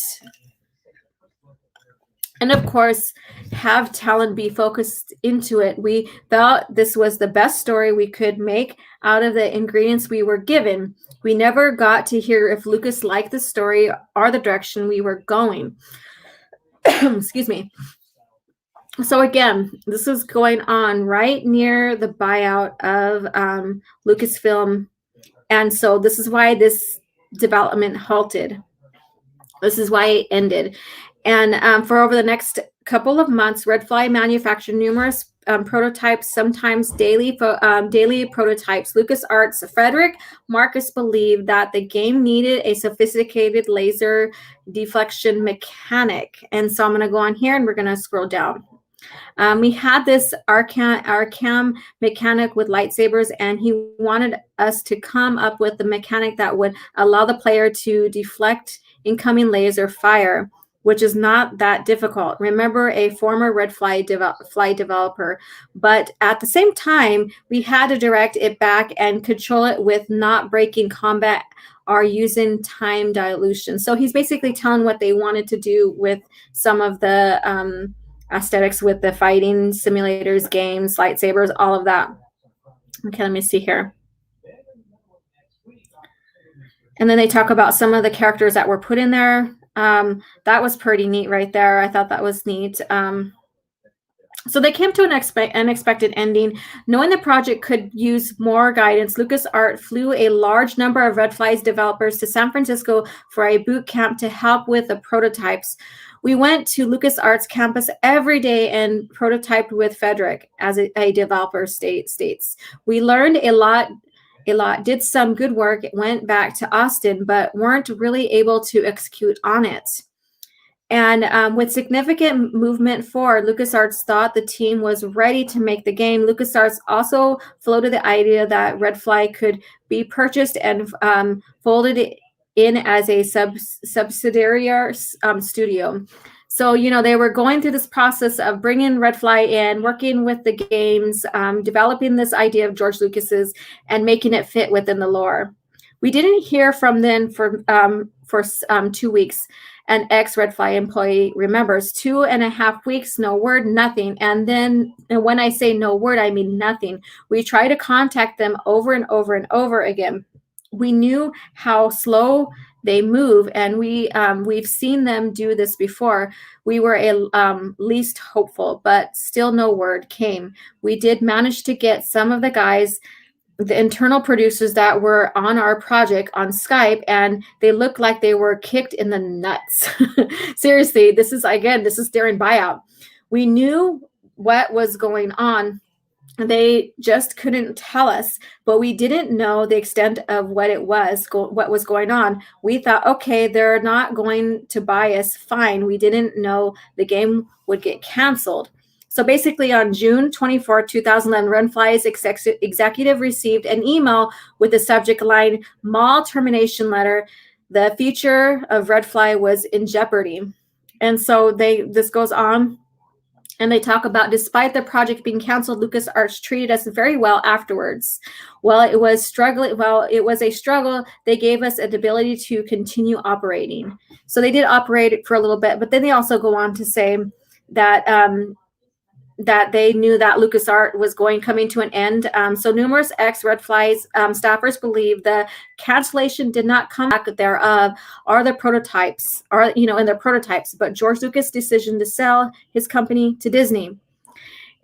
And of course, have talent be focused into it. We thought this was the best story we could make out of the ingredients we were given. We never got to hear if Lucas liked the story or the direction we were going. Excuse me. So again, this was going on right near the buyout of Lucasfilm. And so this is why this development halted. This is why it ended. And for over the next couple of months, Redfly manufactured numerous prototypes, sometimes daily prototypes. LucasArts' Frederick Marcus believed that the game needed a sophisticated laser deflection mechanic. And so I'm going to go on here and we're going to scroll down. We had this Arcam mechanic with lightsabers, and he wanted us to come up with the mechanic that would allow the player to deflect incoming laser fire, which is not that difficult. Remember, a former Redfly developer, but at the same time, we had to direct it back and control it with not breaking combat or using time dilution. So he's basically telling what they wanted to do with some of the aesthetics with the fighting simulators, games, lightsabers, all of that. Okay, let me see here. And then they talk about some of the characters that were put in there. That was pretty neat right there. I thought that was neat. So they came to an unexpected ending. Knowing the project could use more guidance, LucasArts flew a large number of Redfly's developers to San Francisco for a boot camp to help with the prototypes. We went to LucasArts campus every day and prototyped with Frederick, as a developer states. We learned a lot, did some good work, went back to Austin, but weren't really able to execute on it. And with significant movement forward, LucasArts thought the team was ready to make the game. LucasArts also floated the idea that Redfly could be purchased and folded in as a subsidiary studio. So, they were going through this process of bringing Redfly in, working with the games, developing this idea of George Lucas's and making it fit within the lore. We didn't hear from them for 2 weeks. An ex-Redfly employee remembers 2.5 weeks, no word, nothing. And when I say no word, I mean nothing. We tried to contact them over and over and over again. We knew how slow they move, and we've seen them do this before. We were least hopeful, but still no word came. We did manage to get some of the guys, the internal producers that were on our project, on Skype, and they looked like they were kicked in the nuts. Seriously, this is during buyout. We knew what was going on. They just couldn't tell us, but we didn't know the extent of what was going on. We thought, okay, they're not going to buy us, fine. We didn't know the game would get canceled. So basically on June 24, 2011, Redfly's executive received an email with the subject line, Maul termination letter. The future of Redfly was in jeopardy. And so this goes on. And they talk about, despite the project being canceled, LucasArts treated us very well afterwards. It was a struggle. They gave us an ability to continue operating. So they did operate for a little bit, but then they also go on to say that that they knew that LucasArts was coming to an end. So numerous ex-Redfly staffers believe the cancellation did not come back thereof, or the prototypes, in their prototypes, but George Lucas' decision to sell his company to Disney.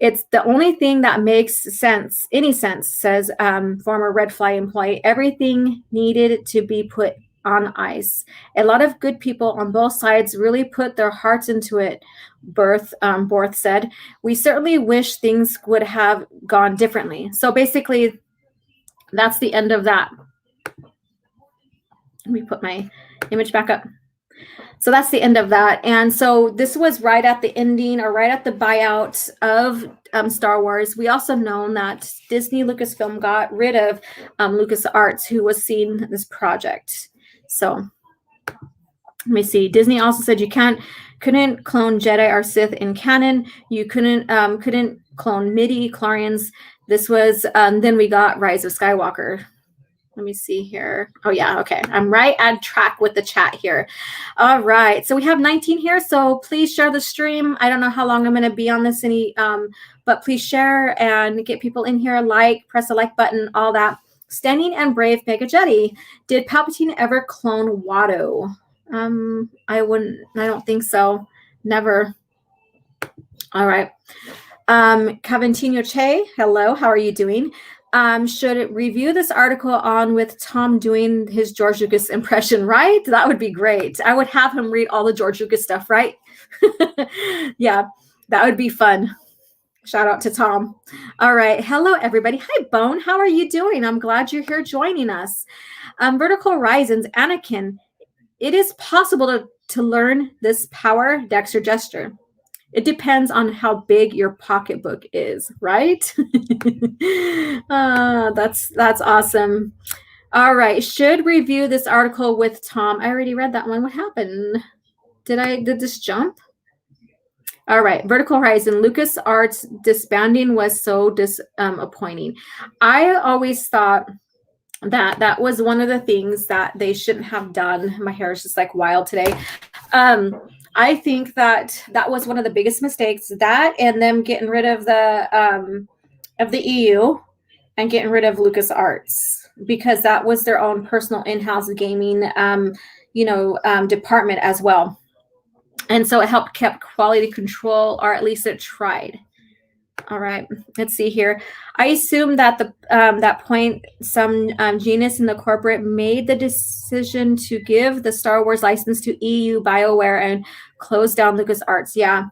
It's the only thing that makes sense, any sense, says former Red Flag employee. Everything needed to be put on ice. A lot of good people on both sides really put their hearts into it, Borth said. We certainly wish things would have gone differently. So basically, that's the end of that. Let me put my image back up. So that's the end of that. And so this was right at the ending or right at the buyout of Star Wars. We also know that Disney Lucasfilm got rid of LucasArts, who was seeing this project. So let me see. Disney also said you couldn't clone Jedi or Sith in canon. You couldn't clone midi-chlorians. This was then we got Rise of Skywalker. Let me see here. Oh, yeah. Okay. I'm right on track with the chat here. All right. So we have 19 here. So please share the stream. I don't know how long I'm going to be on this, but please share and get people in here. Press the like button, all that. Standing and Brave Mega Jetty. Did Palpatine ever clone Watto? I don't think so. Never. All right. Cavantino Che. Hello. How are you doing? Should review this article on with Tom doing his George Lucas impression, right? That would be great. I would have him read all the George Lucas stuff, right? Yeah, that would be fun. Shout out to Tom. All right. Hello, everybody. Hi, Bone. How are you doing? I'm glad you're here joining us. Vertical Horizons, Anakin. It is possible to learn this power, Dexter gesture. It depends on how big your pocketbook is, right? That's awesome. All right. Should review this article with Tom. I already read that one. What happened? Did this jump? All right. Vertical Horizon. LucasArts disbanding was so disappointing. I always thought that was one of the things that they shouldn't have done. My hair is just like wild today. I think that was one of the biggest mistakes. That and them getting rid of the EU and getting rid of LucasArts, because that was their own personal in-house gaming, department as well. And so it helped kept quality control, or at least it tried. All right, let's see here. I assume that that point, some genius in the corporate made the decision to give the Star Wars license to EU BioWare and close down LucasArts. Yeah,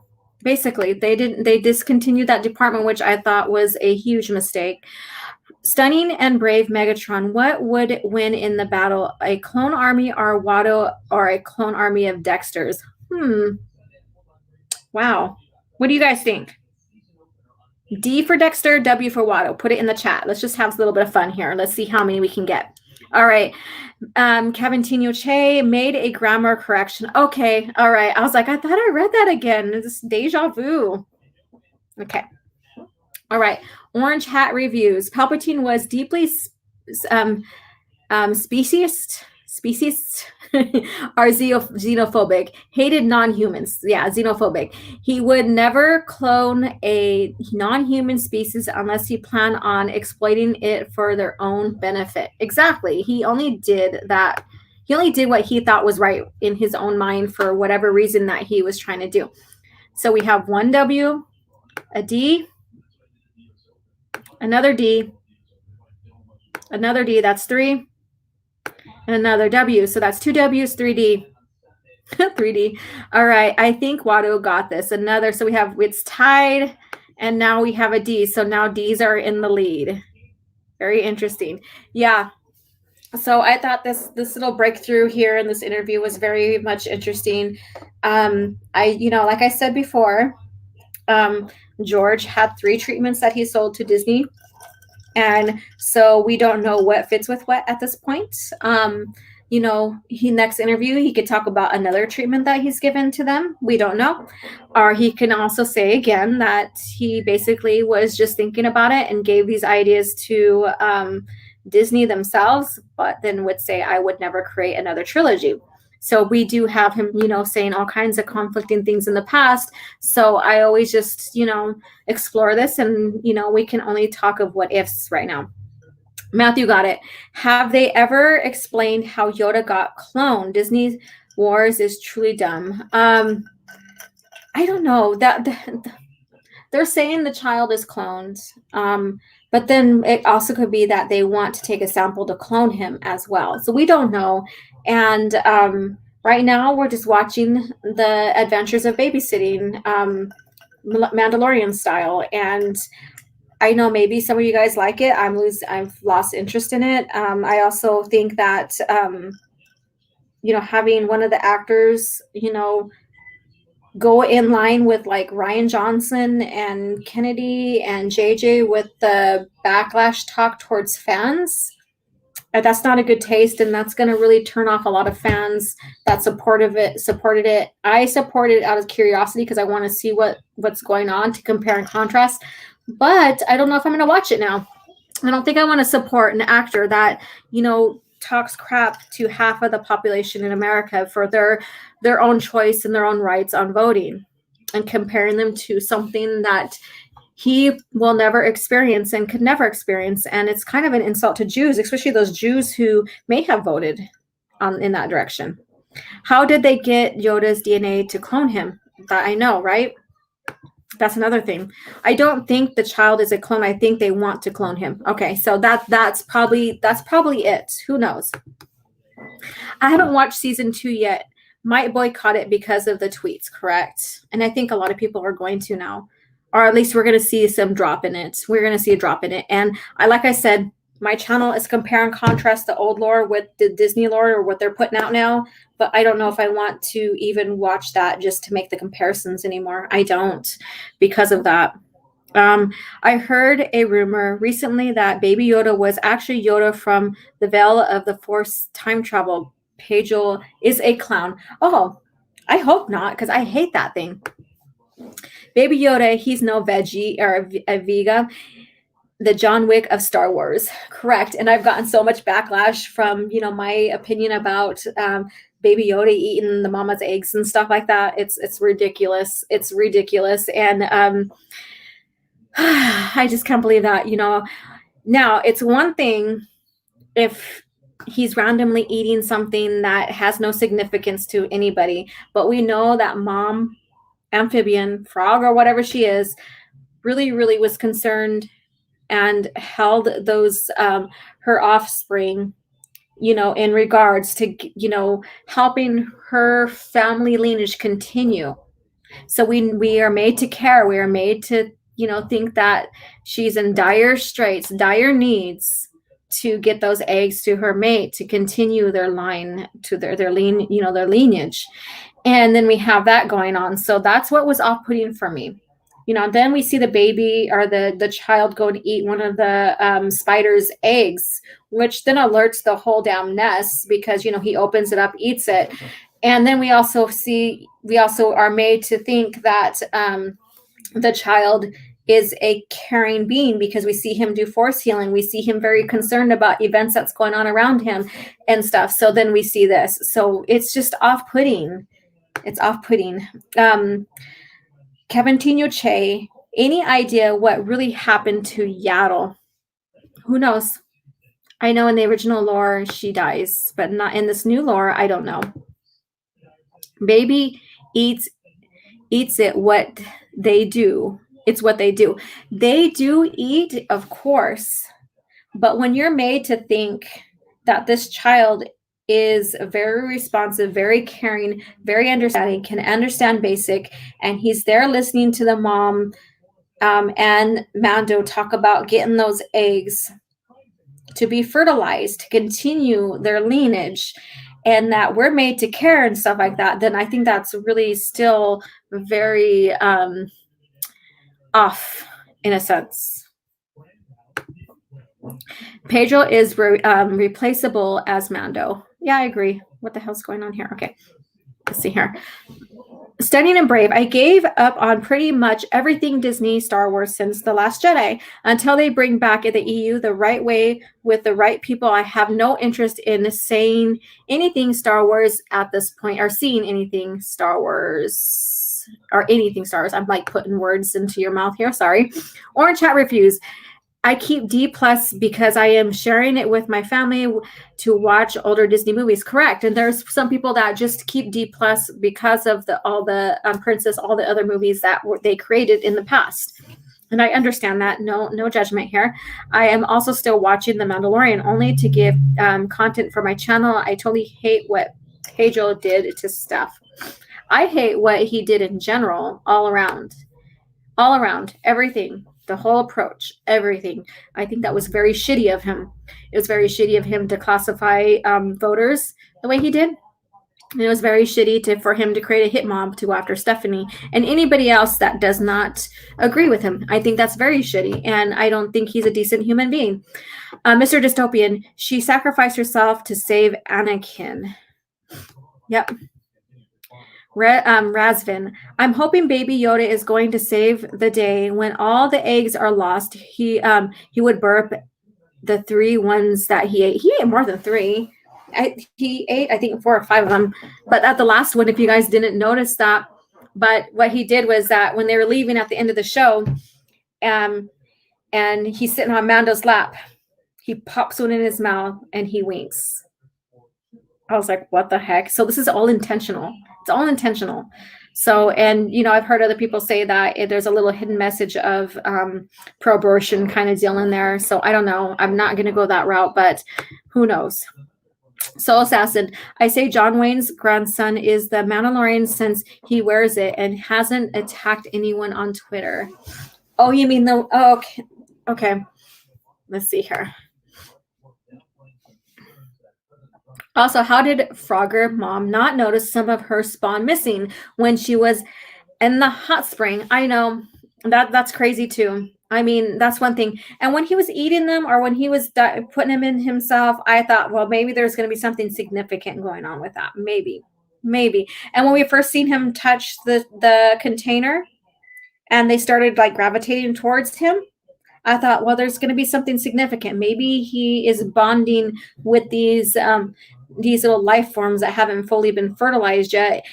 basically they discontinued that department, which I thought was a huge mistake. Stunning and Brave Megatron. What would win in the battle? A clone army or Watto, or a clone army of Dexters? Wow. What do you guys think? D for Dexter, W for Watto. Put it in the chat. Let's just have a little bit of fun here. Let's see how many we can get. All right. Cavantino Che made a grammar correction. Okay. All right. I was like, I thought I read that again. It's deja vu. Okay. All right. Orange Hat reviews. Palpatine was deeply speciesist are xenophobic, hated non-humans. Yeah, xenophobic. He would never clone a non-human species unless he planned on exploiting it for their own benefit. Exactly. He only did that. He only did what he thought was right in his own mind for whatever reason that he was trying to do. So we have one W, a D, another D, that's 3. And another W. So that's 2 W's, 3D. 3D. All right. I think Watto got this. Another. So we have, it's tied. And now we have a D. So now D's are in the lead. Very interesting. Yeah. So I thought this little breakthrough here in this interview was very much interesting. Like I said before, George had 3 treatments that he sold to Disney. And so we don't know what fits with what at this point. Next interview, he could talk about another treatment that he's given to them. We don't know. Or he can also say again that he basically was just thinking about it and gave these ideas to Disney themselves, but then would say, I would never create another trilogy. So we do have him, saying all kinds of conflicting things in the past. So I always just, explore this, and, we can only talk of what ifs right now. Matthew got it. Have they ever explained how Yoda got cloned? Disney Wars is truly dumb. I don't know. they're saying the child is cloned. But then it also could be that they want to take a sample to clone him as well. So we don't know. And right now we're just watching the adventures of babysitting, Mandalorian style. And I know maybe some of you guys like it. I've lost interest in it. I also think that having one of the actors, go in line with like Ryan Johnson and Kennedy and JJ with the backlash talk towards fans. That's not a good taste, and that's going to really turn off a lot of fans that supported it. I supported it out of curiosity because I want to see what's going on, to compare and contrast. But I don't know if I'm going to watch it now. I don't think I want to support an actor that, talks crap to half of the population in America for their own choice and their own rights on voting, and comparing them to something that he will never experience and could never experience. And it's kind of an insult to Jews, especially those Jews who may have voted in that direction. How did they get Yoda's DNA to clone him? That I know, right? That's another thing. I don't think the child is a clone. I think they want to clone him. Okay, so that's probably it. Who knows? I haven't watched season 2 yet. Might boycott it because of the tweets, correct? And I think a lot of people are going to now, or at least we're going to see some drop in it. We're going to see a drop in it. And like I said, my channel is compare and contrast the old lore with the Disney lore, or what they're putting out now. But I don't know if I want to even watch that just to make the comparisons anymore. I don't, because of that. I heard a rumor recently that Baby Yoda was actually Yoda from the Veil of the Force time travel. Pagel is a clown. Oh, I hope not, because I hate that thing. Baby Yoda, he's no veggie or a Vega. The John Wick of Star Wars. Correct. And I've gotten so much backlash from, my opinion about Baby Yoda eating the mama's eggs and stuff like that. It's ridiculous. It's ridiculous. And I just can't believe that, Now, it's one thing if he's randomly eating something that has no significance to anybody, but we know that mom, amphibian, frog, or whatever she is, really, really was concerned and held those her offspring, in regards to helping her family lineage continue. So we are made to care. We are made to think that she's in dire straits, dire needs to get those eggs to her mate to continue their line, to their lineage. And then we have that going on. So that's what was off-putting for me. Then we see the baby or the child go to eat one of the spider's eggs, which then alerts the whole damn nest, because, he opens it up, eats it. And then we also are made to think that the child is a caring being, because we see him do force healing. We see him very concerned about events that's going on around him and stuff. So then we see this. So it's just off-putting. It's off-putting. Kevin Tino Che, any idea what really happened to Yaddle? Who knows? I know in the original lore she dies, but not in this new lore. I don't know. Baby eats it. What they do. It's what they do. They do eat, of course. But when you're made to think that this child is very responsive, very caring, very understanding, can understand basic, and he's there listening to the mom and Mando talk about getting those eggs to be fertilized, to continue their lineage, and that we're made to care and stuff like that, then I think that's really still very off in a sense. Pedro is replaceable as Mando. Yeah, I agree. What the hell's going on here? Okay, let's see here. Stunning and Brave. I gave up on pretty much everything Disney Star Wars since The Last Jedi until they bring back the EU the right way with the right people. I have no interest in saying anything Star Wars at this point, or seeing anything Star Wars, or anything Star Wars. I'm like putting words into your mouth here. Sorry. Orange Hat Refuse. I keep D plus because I am sharing it with my family to watch older Disney movies. Correct. And there's some people that just keep D plus because of all the Princess, all the other movies that they created in the past. And I understand that. No judgment here. I am also still watching The Mandalorian only to give content for my channel. I totally hate what Pedro did to Steph. I hate what he did in general, all around, everything, the whole approach, everything. I think that was very shitty of him. It was very shitty of him to classify voters the way he did. And it was very shitty for him to create a hit mob to go after Stephanie and anybody else that does not agree with him. I think that's very shitty, and I don't think he's a decent human being. Mr. Dystopian, she sacrificed herself to save Anakin. Yep. Razvin, I'm hoping Baby Yoda is going to save the day. When all the eggs are lost, he would burp the 3 ones that he ate. He ate more than 3. He ate, I think, 4 or 5 of them. But at the last one, if you guys didn't notice that, but what he did was that when they were leaving at the end of the show, and he's sitting on Mando's lap, he pops one in his mouth and he winks. I was like, what the heck? So this is all intentional. It's all intentional. So, and, you know, I've heard other people say that there's a little hidden message of pro-abortion kind of deal in there. So I don't know. I'm not going to go that route, but who knows? Soul Assassin, I say John Wayne's grandson is the Mandalorian since he wears it and hasn't attacked anyone on Twitter. Oh, you mean the... Oh, okay. Okay. Let's see here. Also, how did Frogger mom not notice some of her spawn missing when she was in the hot spring? I know that's crazy too. I mean, that's one thing. And when he was eating them or when he was putting them in himself, I thought, well, maybe there's going to be something significant going on with that. Maybe. And when we first seen him touch the container and they started like gravitating towards him, I thought, well, there's going to be something significant. Maybe he is bonding with these little life forms that haven't fully been fertilized yet.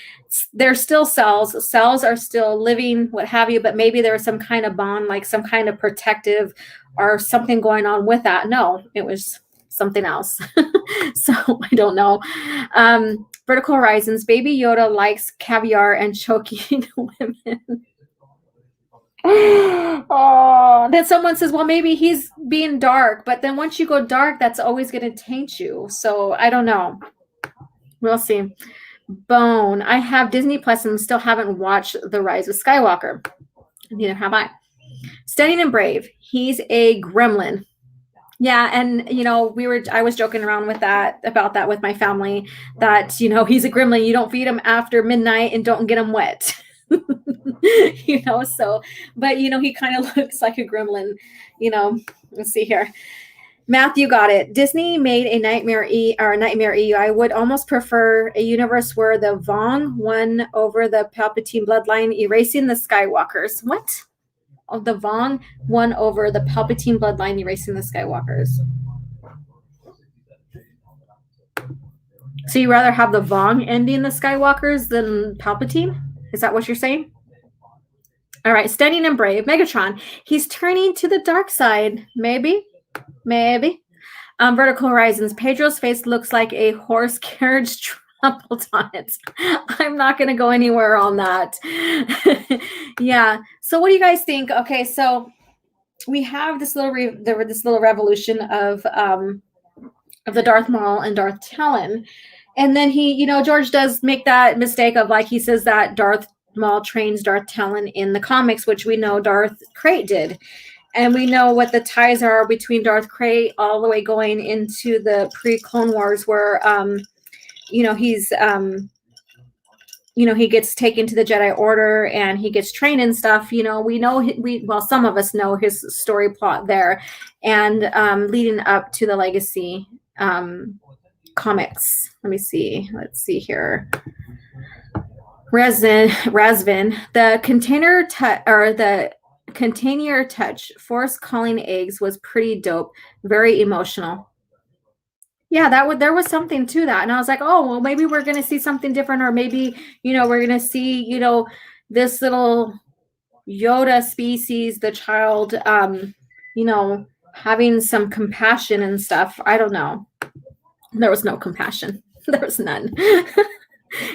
They're still cells. Cells are still living, what have you, but maybe there was some kind of bond, like some kind of protective or something going on with that. No, it was something else. So I don't know. Vertical Horizons, Baby Yoda likes caviar and choking women. Oh, then someone says, well, maybe he's being dark, but then once you go dark, that's always going to taint you. So I don't know. We'll see. Bone, I have Disney Plus and still haven't watched The Rise of Skywalker. Neither have I. Stunning and Brave, he's a gremlin. Yeah, and you know, I was joking around with about that with my family, that, you know, he's a gremlin. You don't feed him after midnight and don't get him wet. You know, so, but you know, he kind of looks like a gremlin, you know. Let's see here. Matthew got it. Disney made a Nightmare EU. I would almost prefer a universe where the Vong won over the Palpatine bloodline, erasing the Skywalkers. What? Oh, the Vong won over the Palpatine bloodline, erasing the Skywalkers. So you rather have the Vong ending the Skywalkers than Palpatine? Is that what you're saying? All right, Stunning and Brave. Megatron, he's turning to the dark side. Maybe. Vertical Horizons, Pedro's face looks like a horse carriage trampled on it. I'm not going to go anywhere on that. Yeah. So what do you guys think? Okay, so we have this little revolution of the Darth Maul and Darth Talon. And then he, you know, George does make that mistake of, like, he says that Darth Maul trains Darth Talon in the comics, which we know Darth Krayt did. And we know what the ties are between Darth Krayt all the way going into the pre-Clone Wars, where, you know, he's, you know, he gets taken to the Jedi Order and he gets trained and stuff. You know, we know, well, some of us know his story plot there, and leading up to the Legacy comics. Let's see here. Razvin, the container touch, Force calling eggs was pretty dope, very emotional. Yeah, there was something to that, and I was like, oh, well, maybe we're gonna see something different, or maybe, you know, we're gonna see, you know, this little Yoda species, the child, you know, having some compassion and stuff. I don't know. There was no compassion. There was none.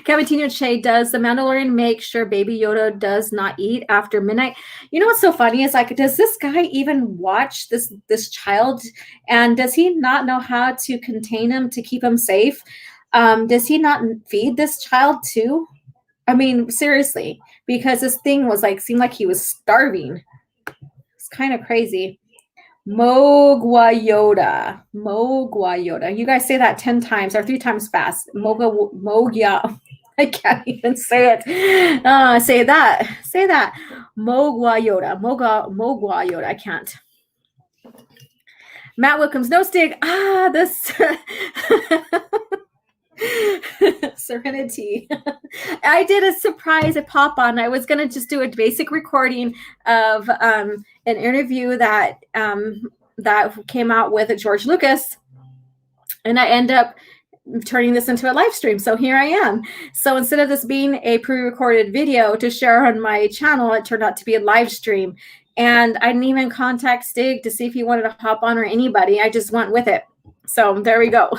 Cavatino Che, does the Mandalorian make sure Baby Yoda does not eat after midnight? You know what's so funny is like, does this guy even watch this child? And does he not know how to contain him to keep him safe? Does he not feed this child too? I mean, seriously, because this thing was like, seemed like he was starving. It's kind of crazy. Mogwa Yoda. Mogwa Yoda. You guys say that 10 times or 3 times fast. Mogya. I can't even say it. Say that. Say that. Mogwa Yoda. Mogwa Yoda. I can't. Matt Wilkins. No Stig. This. Serenity. I did a surprise pop on. I was gonna just do a basic recording of an interview that came out with George Lucas, and I end up turning this into a live stream. So here I am. So instead of this being a pre-recorded video to share on my channel, it turned out to be a live stream. And I didn't even contact Stig to see if he wanted to hop on or anybody. I just went with it. So there we go.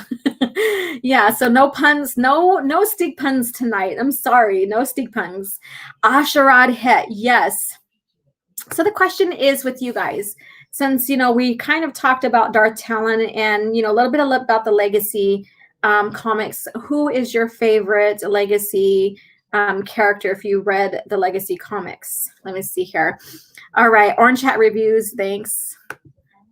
Yeah, so no puns, no Stig puns tonight. I'm sorry, no Stig puns. Asherad Het, yes. So the question is with you guys, since, you know, we kind of talked about Darth Talon and, you know, a little bit about the Legacy comics, who is your favorite Legacy character if you read the Legacy comics? Let me see here. All right, Orange Hat Reviews, thanks.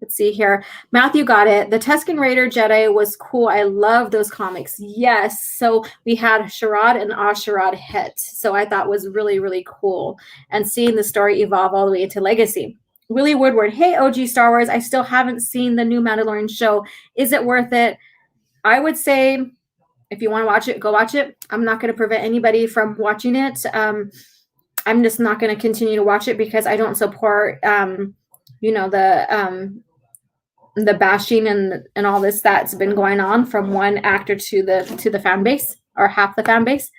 Let's see here. Matthew got it. The Tusken Raider Jedi was cool. I love those comics. Yes. So we had Sharad and Asherad Het. So I thought was really, really cool. And seeing the story evolve all the way into Legacy. Willie Woodward. Hey, OG Star Wars. I still haven't seen the new Mandalorian show. Is it worth it? I would say if you want to watch it, go watch it. I'm not going to prevent anybody from watching it. I'm just not going to continue to watch it because I don't support, you know, the bashing and all this that's been going on from one actor to the fan base or half the fan base.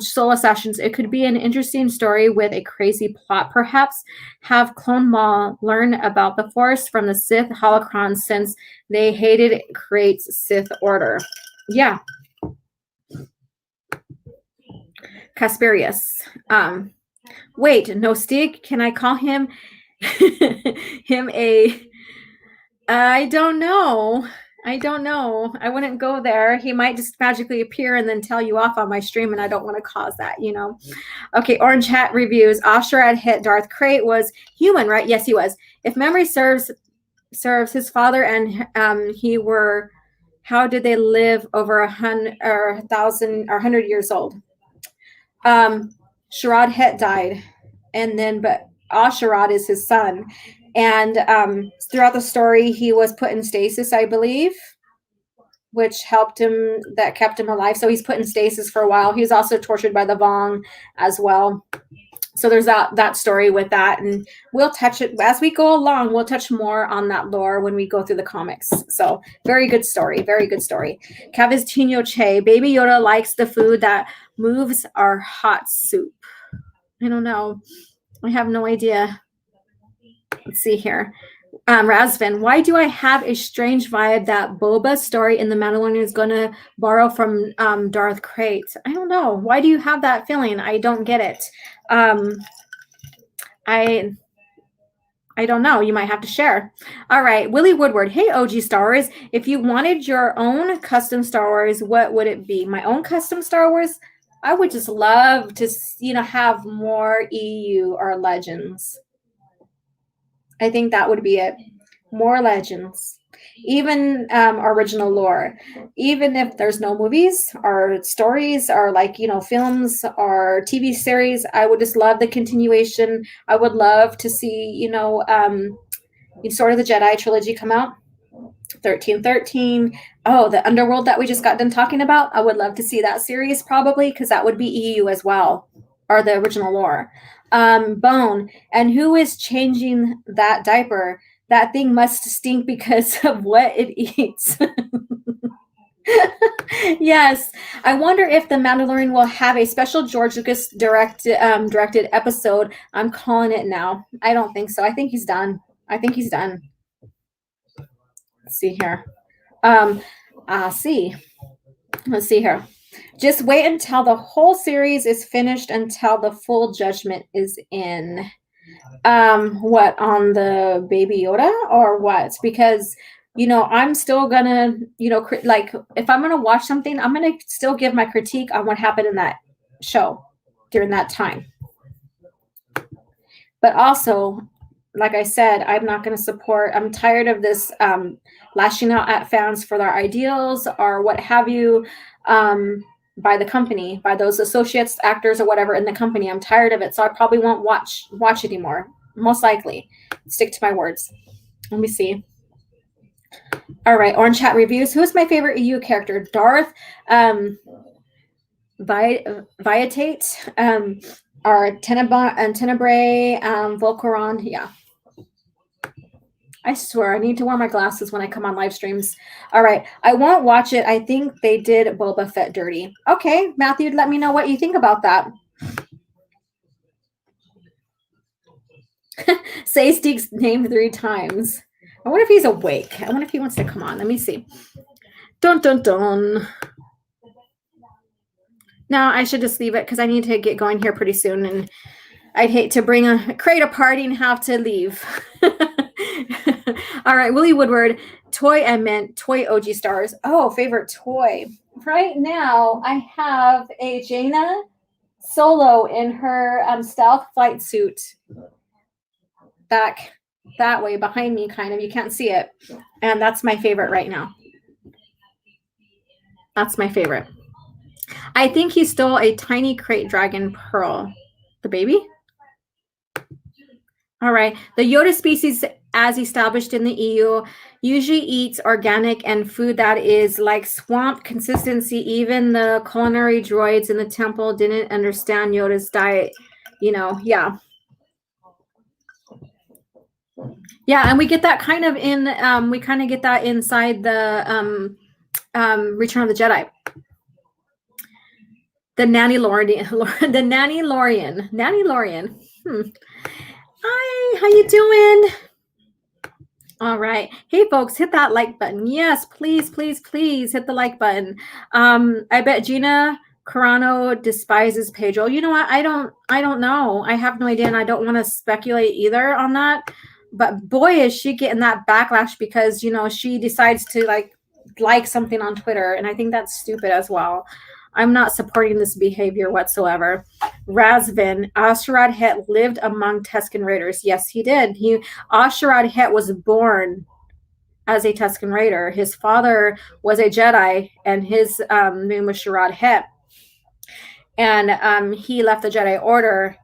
Soul Assassins, it could be an interesting story with a crazy plot, perhaps. Have Clone Maul learn about the Force from the Sith holocron since they hated Create's Sith Order. Yeah. Casperius. Wait, no Stig? Can I call him I don't know. I wouldn't go there. He might just magically appear and then tell you off on my stream, and I don't want to cause that, you know. Okay, Orange Hat Reviews. Asherad Het Darth Krayt was human, right? Yes, he was. If memory serves, his father and he were, how did they live over 100 years old? Sharad Het died, and then but Asherad is his son. And throughout the story, he was put in stasis, I believe, which helped him, that kept him alive. So he's put in stasis for a while. He was also tortured by the Vong as well. So there's that story with that. And we'll touch it as we go along. We'll touch more on that lore when we go through the comics. So very good story. Very good story. Cavistino Che, Baby Yoda likes the food that moves our hot soup. I don't know. I have no idea. Let's see here. Razvin, why do I have a strange vibe that Boba's story in The Mandalorian is going to borrow from Darth Krayt? I don't know. Why do you have that feeling? I don't get it. I don't know. You might have to share. All right. Willie Woodward. Hey, OG Star Wars. If you wanted your own custom Star Wars, what would it be? My own custom Star Wars? I would just love to, you know, have more EU or Legends. I think that would be it. More Legends. Even original lore. Even if there's no movies or stories or like, you know, films or TV series, I would just love the continuation. I would love to see, you know, Sword of the Jedi trilogy come out. 1313. Oh, the Underworld that we just got done talking about. I would love to see that series probably because that would be EU as well, or the original lore. Bone. And who is changing that diaper? That thing must stink because of what it eats. Yes. I wonder if The Mandalorian will have a special George Lucas directed episode. I'm calling it now. I don't think so. I think he's done. see here. See. Let's see here. Just wait until the whole series is finished until the full judgment is in. What, on the Baby Yoda or what? Because I'm still gonna, like, if I'm gonna watch something, I'm gonna still give my critique on what happened in that show during that time. But also, like I said, I'm not going to support. I'm tired of this lashing out at fans for their ideals or what have you, by the company, by those associates, actors, or whatever in the company. I'm tired of it, so I probably won't watch anymore. Most likely, stick to my words. Let me see. All right, Orange Chat reviews. Who's my favorite EU character? Darth, Viatate, or Tenebrae, Volcaron. Yeah. I swear, I need to wear my glasses when I come on live streams. All right. I won't watch it. I think they did Boba Fett dirty. Okay, Matthew, let me know what you think about that. Say Steve's name 3 times. I wonder if he's awake. I wonder if he wants to come on. Let me see. Dun, dun, dun. No, I should just leave it because I need to get going here pretty soon. And I'd hate to create a party and have to leave. All right, Willie Woodward, toy I meant toy OG stars. Oh, favorite toy. Right now, I have a Jaina Solo in her stealth flight suit. Back that way, behind me, kind of. You can't see it. And that's my favorite right now. That's my favorite. I think he stole a tiny crate dragon pearl. The baby? All right. The Yoda species, as established in the EU, usually eats organic and food that is like swamp consistency. Even the culinary droids in the temple didn't understand Yoda's diet. Yeah. Yeah, and we get that kind of get that inside the Return of the Jedi. The Nanny Lorian. Hi, how you doing? All right. Hey, folks, hit that like button. Yes, please, please, please hit the like button. I bet Gina Carano despises Pedro. You know what? I don't know. I have no idea, and I don't want to speculate either on that. But boy, is she getting that backlash because, she decides to like something on Twitter, and I think that's stupid as well. I'm not supporting this behavior whatsoever. Razvin, Asherad Het lived among Tusken Raiders. Yes, he did. Asherad Het was born as a Tusken Raider. His father was a Jedi, and his name was Sharad Het. And he left the Jedi Order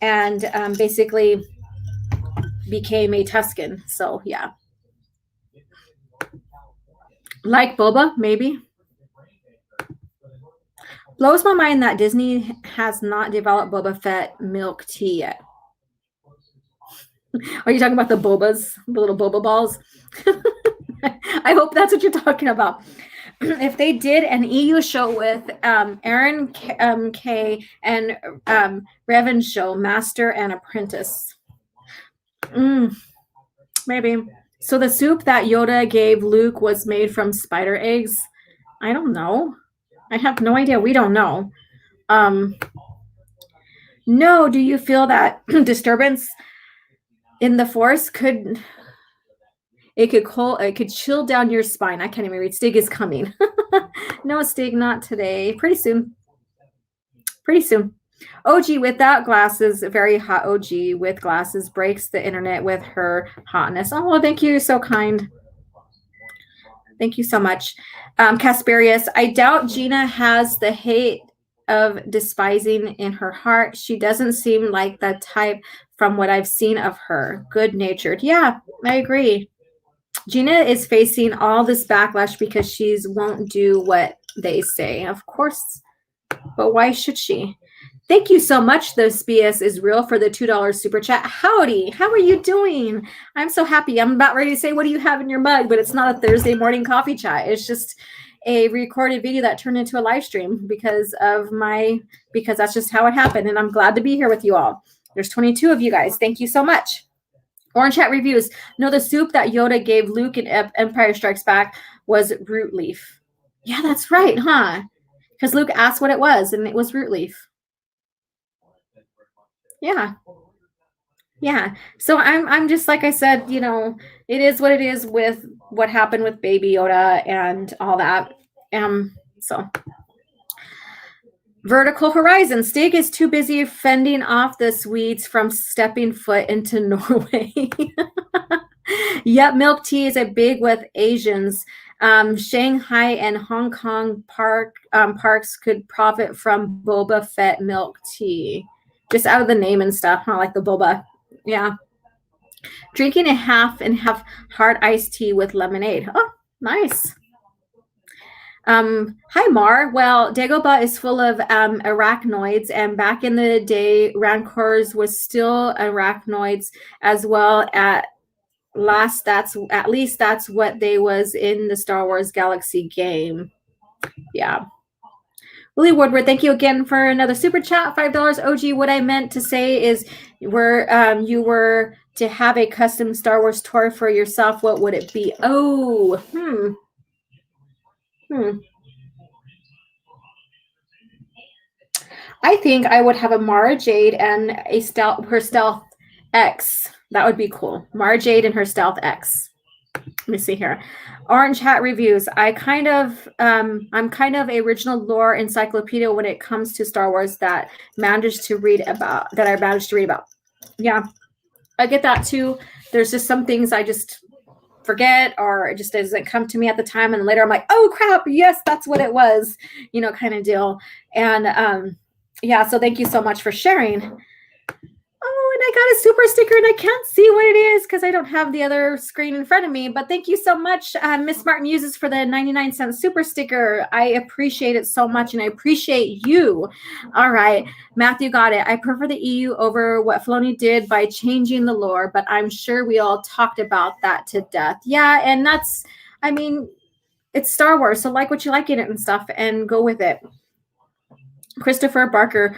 and basically became a Tusken. So, yeah. Like Boba, maybe. Blows my mind that Disney has not developed Boba Fett milk tea yet. Are you talking about the bobas, the little boba balls? I hope that's what you're talking about. If they did an EU show with Aaron K and Revan show, Master and Apprentice. Maybe. So the soup that Yoda gave Luke was made from spider eggs? I don't know. I have no idea. We don't know. No, do you feel that disturbance in the Force could chill down your spine? I can't even read. Stig is coming. No, Stig, not today. Pretty soon. OG without glasses, very hot OG with glasses, breaks the internet with her hotness. Oh, well, thank you. So kind. Thank you so much. Casparius, I doubt Gina has the hate of despising in her heart. She doesn't seem like that type from what I've seen of her. Good-natured. Yeah, I agree. Gina is facing all this backlash because she won't do what they say. Of course. But why should she? Thank you so much. This BS is real for the $2 super chat. Howdy. How are you doing? I'm so happy. I'm about ready to say, what do you have in your mug? But it's not a Thursday morning coffee chat. It's just a recorded video that turned into a live stream because that's just how it happened. And I'm glad to be here with you all. There's 22 of you guys. Thank you so much. Orange Hat Reviews. No, the soup that Yoda gave Luke in Empire Strikes Back was root leaf. Yeah, that's right, huh? Because Luke asked what it was, and it was root leaf. Yeah. Yeah. So I'm just like I said, it is what it is with what happened with Baby Yoda and all that. So Vertical Horizon. Stig is too busy fending off the Swedes from stepping foot into Norway. Yep, milk tea is a big with Asians. Shanghai and Hong Kong parks could profit from Boba Fett milk tea. Just out of the name and stuff, huh? Like the boba. Yeah. Drinking a half and half hard iced tea with lemonade. Oh, nice. Hi, Mar. Well, Dagobah is full of arachnoids, and back in the day, Rancors was still arachnoids as well. At least that's what they was in the Star Wars Galaxy game. Yeah. Willie Woodward, thank you again for another super chat, $5. OG, what I meant to say is you were to have a custom Star Wars toy for yourself, what would it be? Oh, I think I would have a Mara Jade and her stealth X. That would be cool. Mara Jade and her stealth X. Let me see here. Orange Hat Reviews. I'm kind of a original lore encyclopedia when it comes to Star Wars that I managed to read about. Yeah, I get that too. There's just some things I just forget, or it just doesn't come to me at the time, and later I'm like, oh crap, yes, that's what it was, kind of deal. And yeah, so thank you so much for sharing. Oh, and I got a super sticker, and I can't see what it is because I don't have the other screen in front of me. But thank you so much, Miss Martin Uses, for the 99-cent super sticker. I appreciate it so much, and I appreciate you. All right, Matthew got it. I prefer the EU over what Filoni did by changing the lore, but I'm sure we all talked about that to death. Yeah, and it's Star Wars, so like what you like in it and stuff, and go with it. Christopher Barker,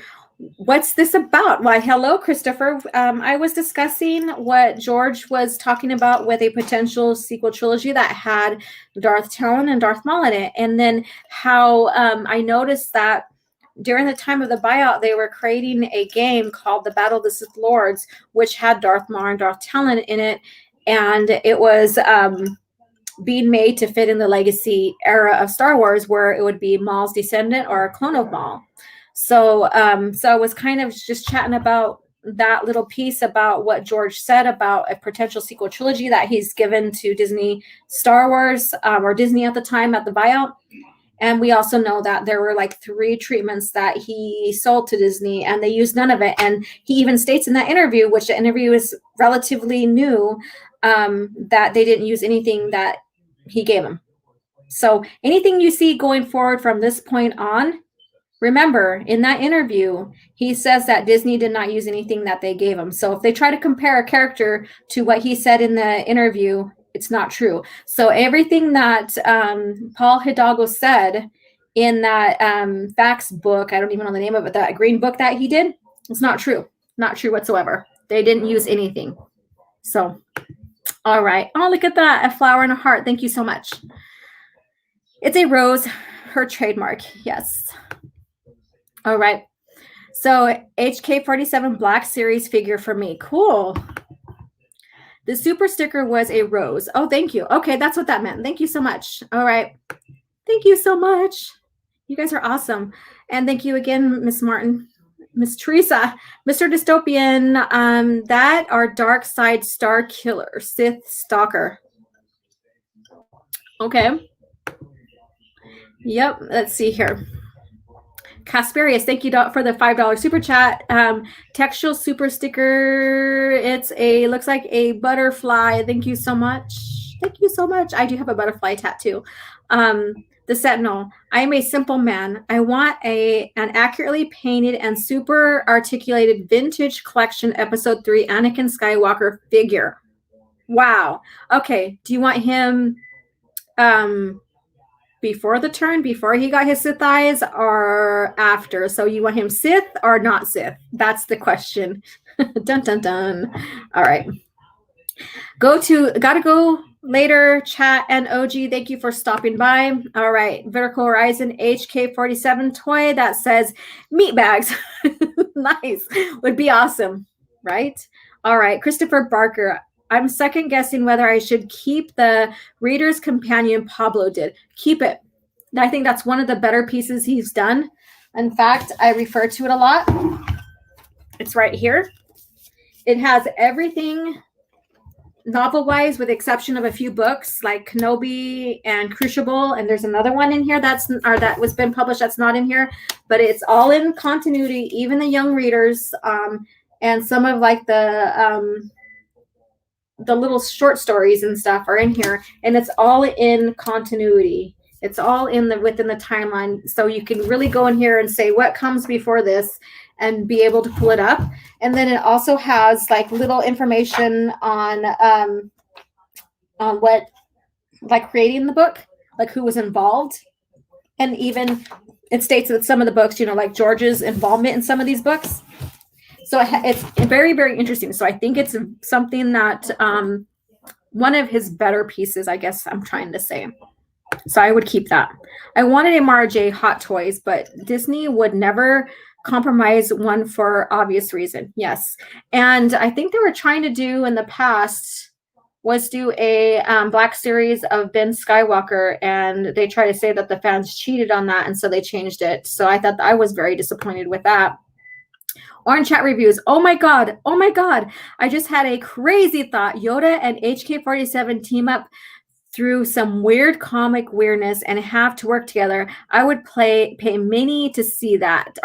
what's this about? Why, hello, Christopher. I was discussing what George was talking about with a potential sequel trilogy that had Darth Talon and Darth Maul in it, and then how I noticed that during the time of the buyout, they were creating a game called The Battle of the Sith Lords, which had Darth Maul and Darth Talon in it, and it was being made to fit in the legacy era of Star Wars, where it would be Maul's descendant or a clone of Maul. So I was kind of just chatting about that little piece about what George said about a potential sequel trilogy that he's given to Disney Star Wars, or Disney at the time at the buyout. And we also know that there were like 3 treatments that he sold to Disney, and they used none of it. And he even states in that interview, which the interview is relatively new, that they didn't use anything that he gave them. So anything you see going forward from this point on, remember, in that interview, he says that Disney did not use anything that they gave him. So if they try to compare a character to what he said in the interview, it's not true. So everything that Paul Hidalgo said in that facts book, I don't even know the name of it, that green book that he did, it's not true. Not true whatsoever. They didn't use anything. So, all right. Oh, look at that. A flower and a heart. Thank you so much. It's a rose, her trademark. Yes. All right. So HK47 Black Series figure for me. Cool. The super sticker was a rose. Oh, thank you. Okay, that's what that meant. Thank you so much. All right. Thank you so much. You guys are awesome. And thank you again, Miss Martin. Miss Teresa, Mr. Dystopian, that are Dark Side Star Killer, Sith Stalker. Okay. Yep, let's see here. Casperius, thank you for the $5 super chat. Textual super sticker. Looks like a butterfly. Thank you so much. Thank you so much. I do have a butterfly tattoo. The Sentinel. I am a simple man. I want an accurately painted and super articulated vintage collection episode 3 Anakin Skywalker figure. Wow. Okay. Do you want him before the turn, before he got his Sith eyes, or after? So you want him Sith or not Sith? That's the question. Dun, dun, dun. All right. Gotta go later, chat and OG. Thank you for stopping by. All right, Vertical Horizon HK47 toy that says meat bags. Nice. Would be awesome, right? All right, Christopher Barker. I'm second guessing whether I should keep the Reader's Companion Pablo did. Keep it. I think that's one of the better pieces he's done. In fact, I refer to it a lot. It's right here. It has everything novel-wise, with the exception of a few books like Kenobi and Crucible, and there's another one in here that was been published that's not in here, but it's all in continuity, even the young readers, and some of like the little short stories and stuff are in here, and it's all in continuity. It's all within the timeline, so you can really go in here and say what comes before this and be able to pull it up. And then it also has like little information on what, like creating the book, like who was involved. And even it states that some of the books, like George's involvement in some of these books. So it's very, very interesting. So I think it's something that one of his better pieces, I guess I'm trying to say. So I would keep that. I wanted a Mara J Hot Toys, but Disney would never compromise one for obvious reason. Yes. And I think they were trying to do in the past was do a Black series of Ben Skywalker, and they try to say that the fans cheated on that, and so they changed it. So I thought I was very disappointed with that. Orange Chat Reviews. Oh my God. I just had a crazy thought. Yoda and HK47 team up through some weird comic weirdness and have to work together. I would pay money to see that.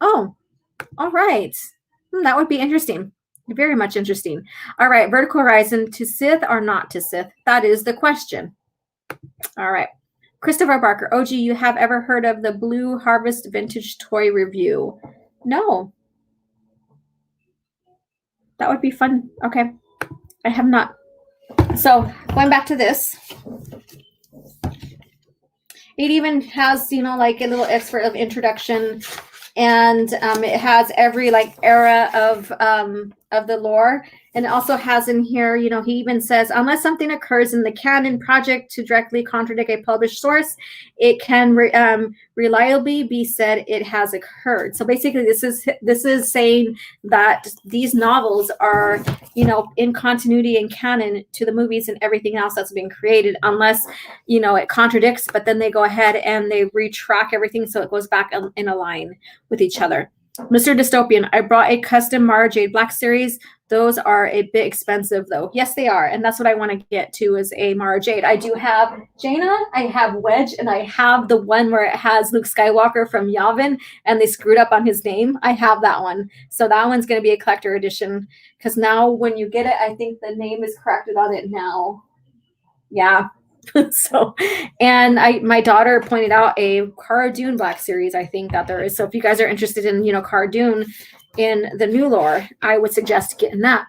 Oh, all right. That would be interesting. Very much interesting. All right. Vertical Horizon, to Sith or not to Sith? That is the question. All right. Christopher Barker. OG, you have ever heard of the Blue Harvest Vintage Toy Review? No. That would be fun. Okay. I have not. So going back to this, it even has, like a little expert of introduction, and it has every like era of the lore. And it also has in here, he even says, unless something occurs in the canon project to directly contradict a published source, it can reliably be said it has occurred. So basically, this is saying that these novels are, in continuity and canon to the movies and everything else that's been created, unless, it contradicts, but then they go ahead and they retrack everything so it goes back in a line with each other. Mr. Dystopian, I brought a custom Mara Jade Black series. Those are a bit expensive, though. Yes, they are. And that's what I want to get to, is a Mara Jade. I do have Jaina, I have Wedge, and I have the one where it has Luke Skywalker from Yavin, and they screwed up on his name. I have that one. So that one's going to be a collector edition, because now when you get it, I think the name is corrected on it now. Yeah. So, and my daughter pointed out a Cara Dune Black series, I think, that there is. So if you guys are interested in, Cara Dune in the new lore, I would suggest getting that.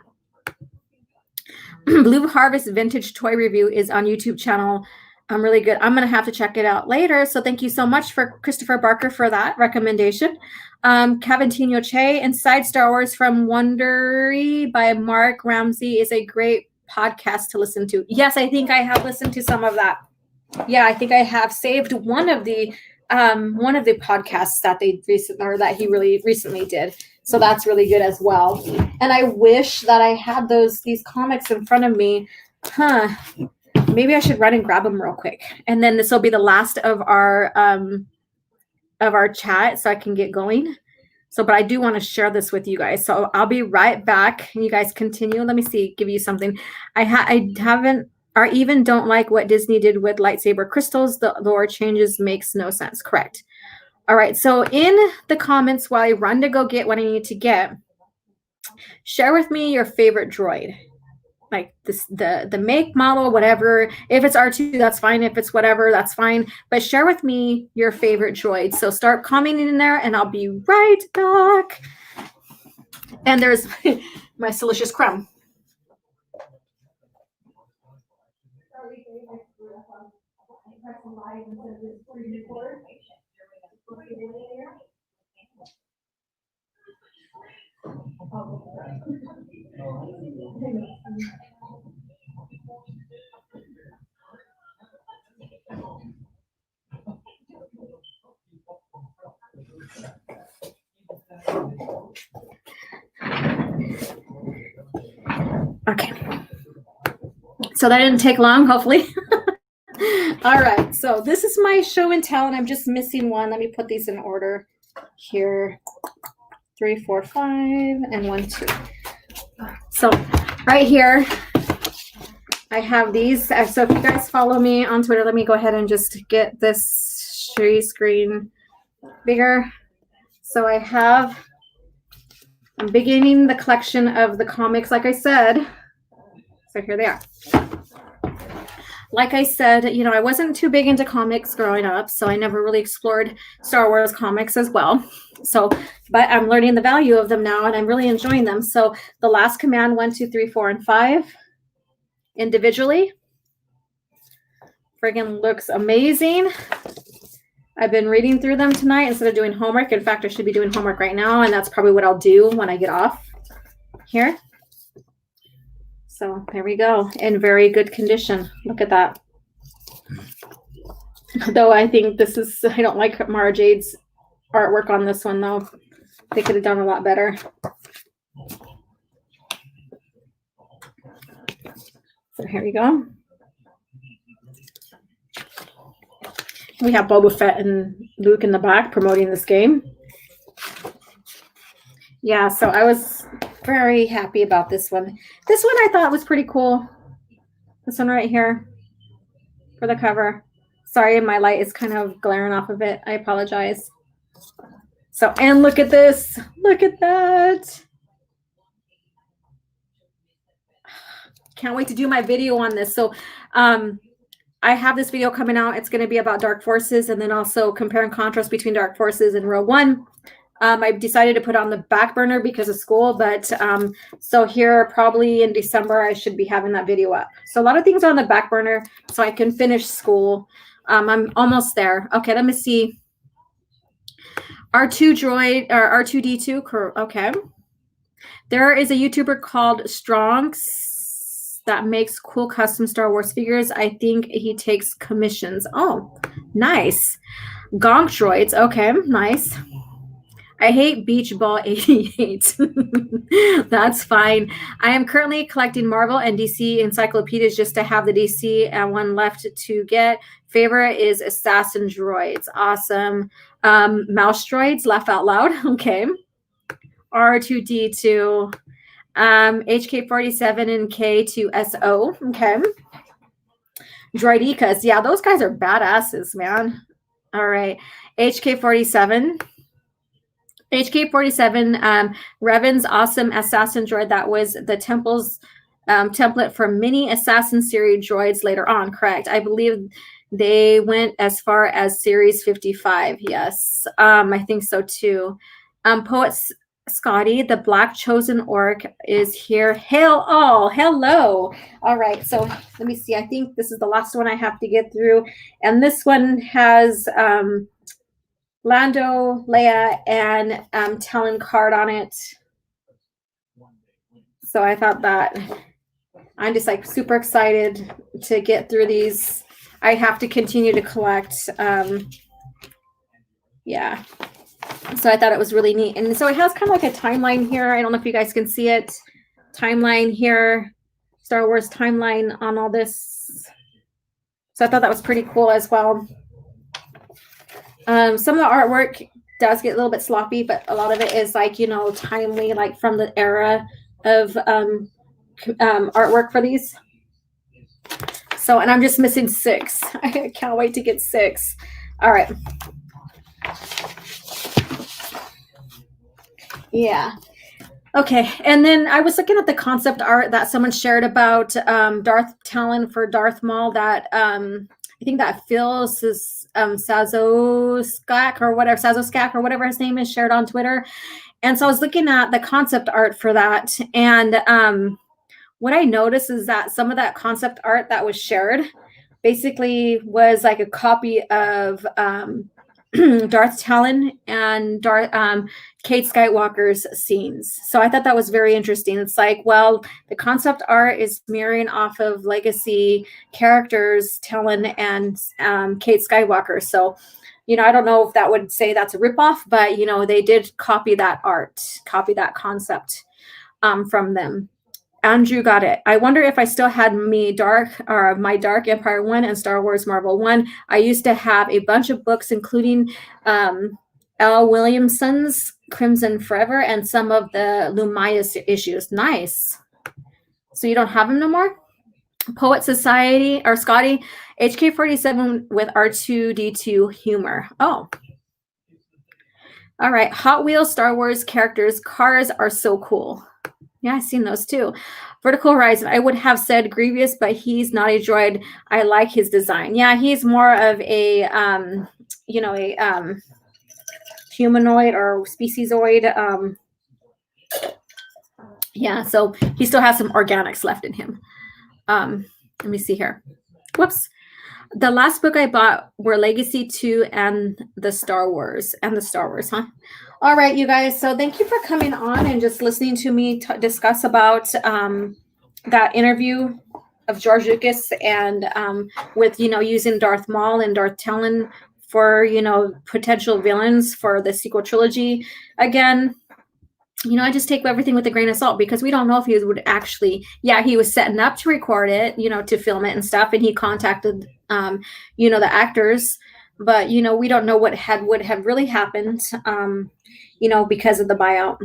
Blue Harvest Vintage Toy Review is on YouTube channel. Really good. I'm going to have to check it out later. So thank you so much for Christopher Barker for that recommendation. Cavantino Che, Inside Star Wars from Wondery by Mark Ramsey is a great podcast to listen to. Yes, I think I have listened to some of that. Yeah, I think I have saved one of the podcasts that he really recently did. So that's really good as well. And I wish that I had these comics in front of me. Maybe I should run and grab them real quick. And then this will be the last of our chat, so I can get going. So, but I do want to share this with you guys. So I'll be right back. You guys continue. Let me see, give you something. I haven't, or even don't like what Disney did with lightsaber crystals. The lore changes makes no sense. Correct. All right. So in the comments, while I run to go get what I need to get, share with me your favorite droid. Like the make, model, whatever. If it's R2, that's fine. If it's whatever, that's fine. But share with me your favorite droid. So start commenting in there, and I'll be right back. And there's my delicious crumb. Okay. So that didn't take long, hopefully. All right. So this is my show and tell, and I'm just missing one. Let me put these in order here. 3, 4, 5, and 1, 2. So right here, I have these. So if you guys follow me on Twitter, let me go ahead and just get this screen bigger. So I'm beginning the collection of the comics, like I said. So here they are. Like I said, I wasn't too big into comics growing up, so I never really explored Star Wars comics as well. But I'm learning the value of them now, and I'm really enjoying them. So The Last Command 1, 2, 3, 4, and 5 individually. Friggin' looks amazing. I've been reading through them tonight instead of doing homework. In fact, I should be doing homework right now, and that's probably what I'll do when I get off here. So there we go, in very good condition. Look at that. Though I think I don't like Mara Jade's artwork on this one, though. They could have done a lot better. So here we go. We have Boba Fett and Luke in the back promoting this game. Yeah, so I was very happy about this one. This one I thought was pretty cool. This one right here for the cover. Sorry, my light is kind of glaring off of it. I apologize. So, and look at this. Look at that. Can't wait to do my video on this. So, I have this video coming out. It's going to be about Dark Forces, and then also compare and contrast between Dark Forces and Rogue One. I decided to put on the back burner because of school, but so here probably in December I should be having that video up. So a lot of things are on the back burner so I can finish school. I'm almost there. Okay, let me see. R2 droid or R2D2. Okay. There is a YouTuber called Strongs that makes cool custom Star Wars figures. I think he takes commissions. Oh, nice. Gonk droids. Okay, nice. I hate Beach Ball 88. That's fine. I am currently collecting Marvel and DC encyclopedias just to have the DC and one left to get. Favorite is Assassin Droids. Awesome. Mouse Droids, laugh out loud. Okay. R2D2. HK47 and K2SO. Okay. Droidicas. Yeah, those guys are badasses, man. All right. HK47. HK47, Revan's awesome assassin droid. That was the Temple's template for many assassin series droids later on, correct? I believe they went as far as series 55. Yes, I think so too. Poet Scotty, the Black Chosen Orc, is here. Hail all. Hello. All right, so let me see. I think this is the last one I have to get through. And this one has Lando, Leia, and Talon card on it. So I thought that I'm just like super excited to get through these. I have to continue to collect. Yeah. So I thought it was really neat. And so it has kind of like a timeline here. I don't know if you guys can see it. Timeline here. Star Wars timeline on all this. So I thought that was pretty cool as well. Some of the artwork does get a little bit sloppy, but a lot of it is like, timely, like from the era of artwork for these. So, and I'm just missing 6. I can't wait to get 6. All right. Yeah. Okay. And then I was looking at the concept art that someone shared about Darth Talon for Darth Maul that I think that Phil Sazoskak or whatever his name is shared on Twitter. And so I was looking at the concept art for that. And what I noticed is that some of that concept art that was shared basically was like a copy of Darth Talon and Kate Skywalker's scenes. So I thought that was very interesting. It's like, well, the concept art is mirroring off of legacy characters, Talon and Kate Skywalker. So, I don't know if that would say that's a ripoff, but, they did copy that art, copy that concept from them. Andrew got it. I wonder if I still had my Dark Empire 1 and Star Wars Marvel 1. I used to have a bunch of books, including L. Williamson's Crimson Forever and some of the Lumias issues. Nice. So you don't have them no more? Poet Society, or Scotty, HK47 with R2D2 humor. Oh. All right. Hot Wheels Star Wars characters. Cars are so cool. Yeah, I've seen those too. Vertical Horizon. I would have said Grievous, but he's not a droid. I like his design. Yeah, he's more of a, humanoid or speciesoid. Yeah, so he still has some organics left in him. Let me see here. Whoops. The last book I bought were Legacy 2 and the Star Wars. Huh? All right, you guys. So thank you for coming on and just listening to me discuss about that interview of George Lucas and with, using Darth Maul and Darth Talon for, potential villains for the sequel trilogy. Again, I just take everything with a grain of salt because we don't know if he would actually, he was setting up to record it, to film it and stuff. And he contacted, the actors, but, we don't know what would have really happened, because of the buyout.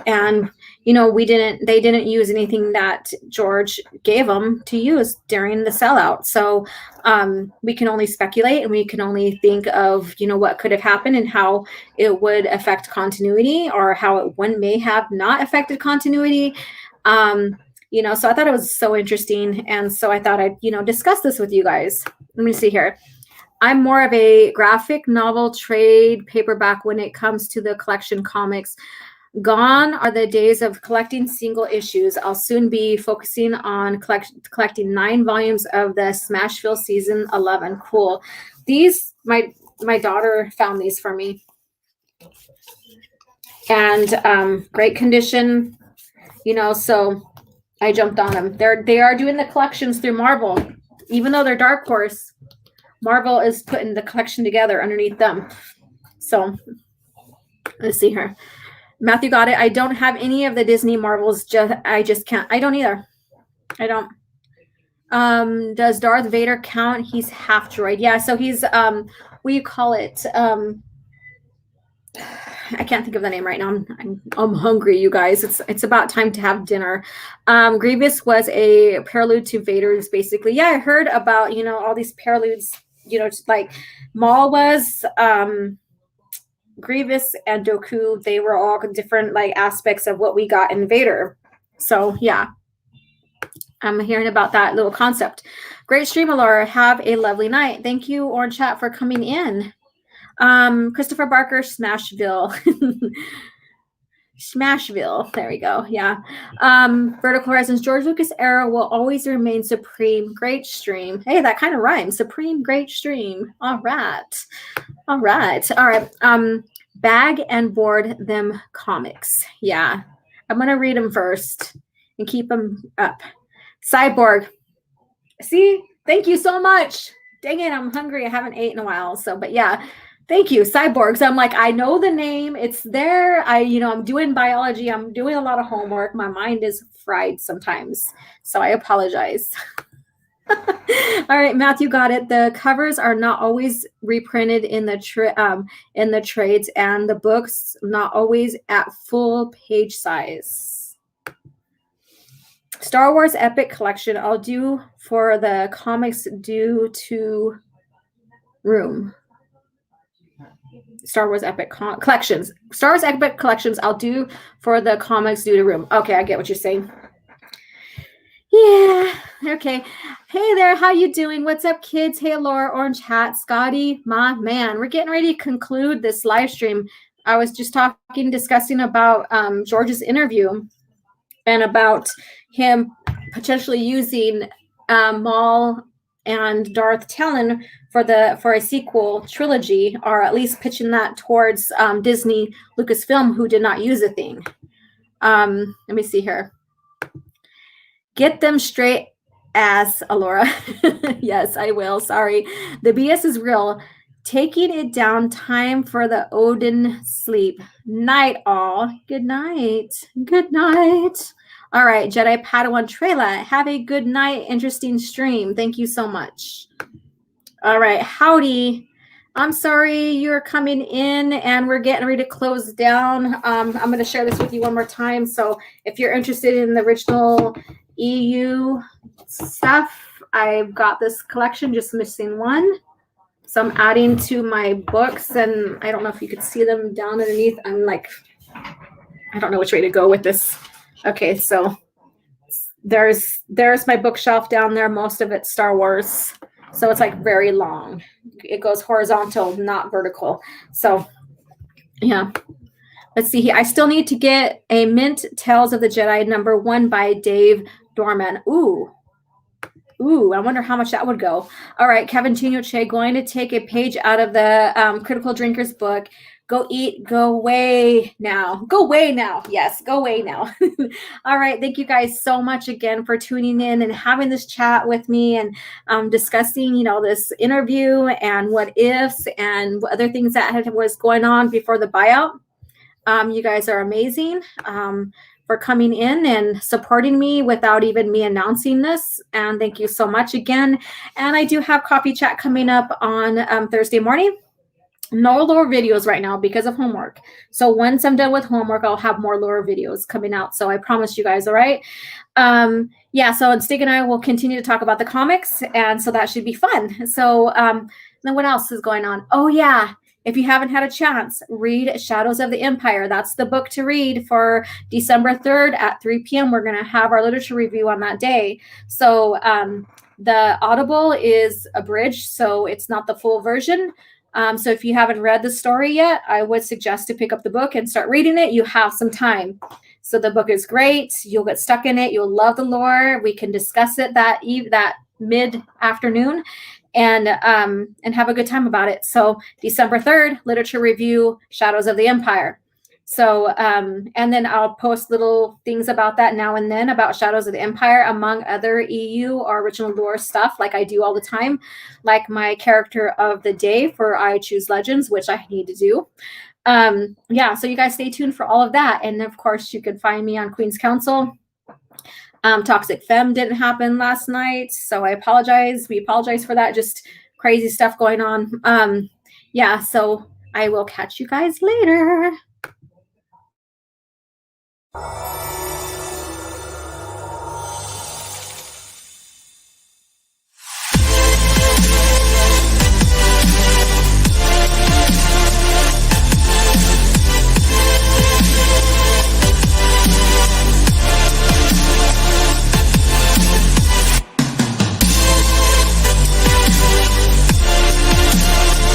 And, they didn't use anything that George gave them to use during the sellout. So we can only speculate and we can only think of, what could have happened and how it would affect continuity or how it may have not affected continuity. So I thought it was so interesting. And so I thought I'd, discuss this with you guys. Let me see here. I'm more of a graphic novel trade paperback when it comes to the collection comics. Gone are the days of collecting single issues. I'll soon be focusing on collecting 9 volumes of the Smashville season 11. Cool. These, my daughter found these for me. And great condition, so I jumped on them. They are doing the collections through Marvel. Even though they're Dark Horse, Marvel is putting the collection together underneath them. So let's see here. Matthew got it. I don't have any of the Disney Marvels. I just can't. I don't either. I don't. Does Darth Vader count? He's half droid. Yeah. So he's what do you call it? I can't think of the name right now. I'm hungry, you guys. It's about time to have dinner. Grievous was a prelude to Vader's, basically. Yeah, I heard about all these preludes. Like Maul was. Grievous and Dooku, they were all different aspects of what we got in Vader. So yeah, I'm hearing about that little concept. Great stream, Laura. Have a lovely night. Thank you, Orange Chat, for coming in. Christopher Barker, Smashville. Smashville. There we go. Yeah. Vertical Horizons, George Lucas era will always remain supreme. Great stream. Hey, that kind of rhymes. Supreme, great stream. All right. Bag and board them comics. Yeah. I'm going to read them first and keep them up. Cyborg. See? Thank you so much. Dang it. I'm hungry. I haven't eaten in a while. But yeah. Thank you. Cyborgs. I'm like, I know the name. It's there. I'm doing biology. I'm doing a lot of homework. My mind is fried sometimes. So I apologize. All right, Matthew got it. The covers are not always reprinted in the trades, and the books not always at full page size. Star Wars Epic Collection. I'll do for the comics due to room. Star Wars Epic Collections. Star Wars Epic Collections. I'll do for the comics due to room. Okay, I get what you're saying. Yeah. Okay. Hey there. How you doing? What's up, kids? Hey, Laura, Orange Hat, Scotty, my man. We're getting ready to conclude this live stream. I was just discussing about George's interview and about him potentially using Maul and Darth Talon for a sequel trilogy, or at least pitching that towards Disney Lucasfilm, who did not use a thing. Let me see here. Get them straight, ass, Alora. Yes, I will. Sorry. The BS is real. Taking it down. Time for the Odin sleep. Night, all. Good night. Good night. All right, Jedi Padawan Trela, have a good night. Interesting stream. Thank you so much. All right, howdy. I'm sorry you're coming in and we're getting ready to close down. I'm going to share this with you one more time. So if you're interested in the original EU stuff, I've got this collection, just missing one. So I'm adding to my books, and I don't know if you could see them down underneath. I'm like, I don't know which way to go with this. Okay, so there's my bookshelf down there. Most of it's Star Wars. So it's like very long. It goes horizontal, not vertical. So yeah. Let's see here. I still need to get a Mint Tales of the Jedi #1 by Dave Dorman. Ooh, I wonder how much that would go. All right, Kevin Che, going to take a page out of the Critical Drinkers book. Go eat, go away now. Go away now. Yes, go away now. All right, thank you guys so much again for tuning in and having this chat with me and discussing, this interview and what ifs and other things that was going on before the buyout. You guys are amazing for coming in and supporting me without even me announcing this. And thank you so much again. And I do have coffee chat coming up on Thursday morning. No lore videos right now because of homework. So once I'm done with homework, I'll have more lore videos coming out. So I promise you guys, all right? Yeah, so Stig and I will continue to talk about the comics. And so that should be fun. So then what else is going on? Oh, yeah. If you haven't had a chance, read Shadows of the Empire. That's the book to read for December 3rd at 3 p.m. We're going to have our literature review on that day. So the Audible is abridged, so it's not the full version. So if you haven't read the story yet, I would suggest to pick up the book and start reading it. You have some time. So the book is great. You'll get stuck in it. You'll love the lore. We can discuss it that mid-afternoon and have a good time about it. So December 3rd, literature review, Shadows of the Empire. So, and then I'll post little things about that now and then about Shadows of the Empire, among other EU or original lore stuff like I do all the time, like my character of the day for I Choose Legends, which I need to do. Yeah, so you guys stay tuned for all of that. And of course, you can find me on Queen's Council. Toxic Femme didn't happen last night, so I apologize. We apologize for that. Just crazy stuff going on. Yeah, so I will catch you guys later.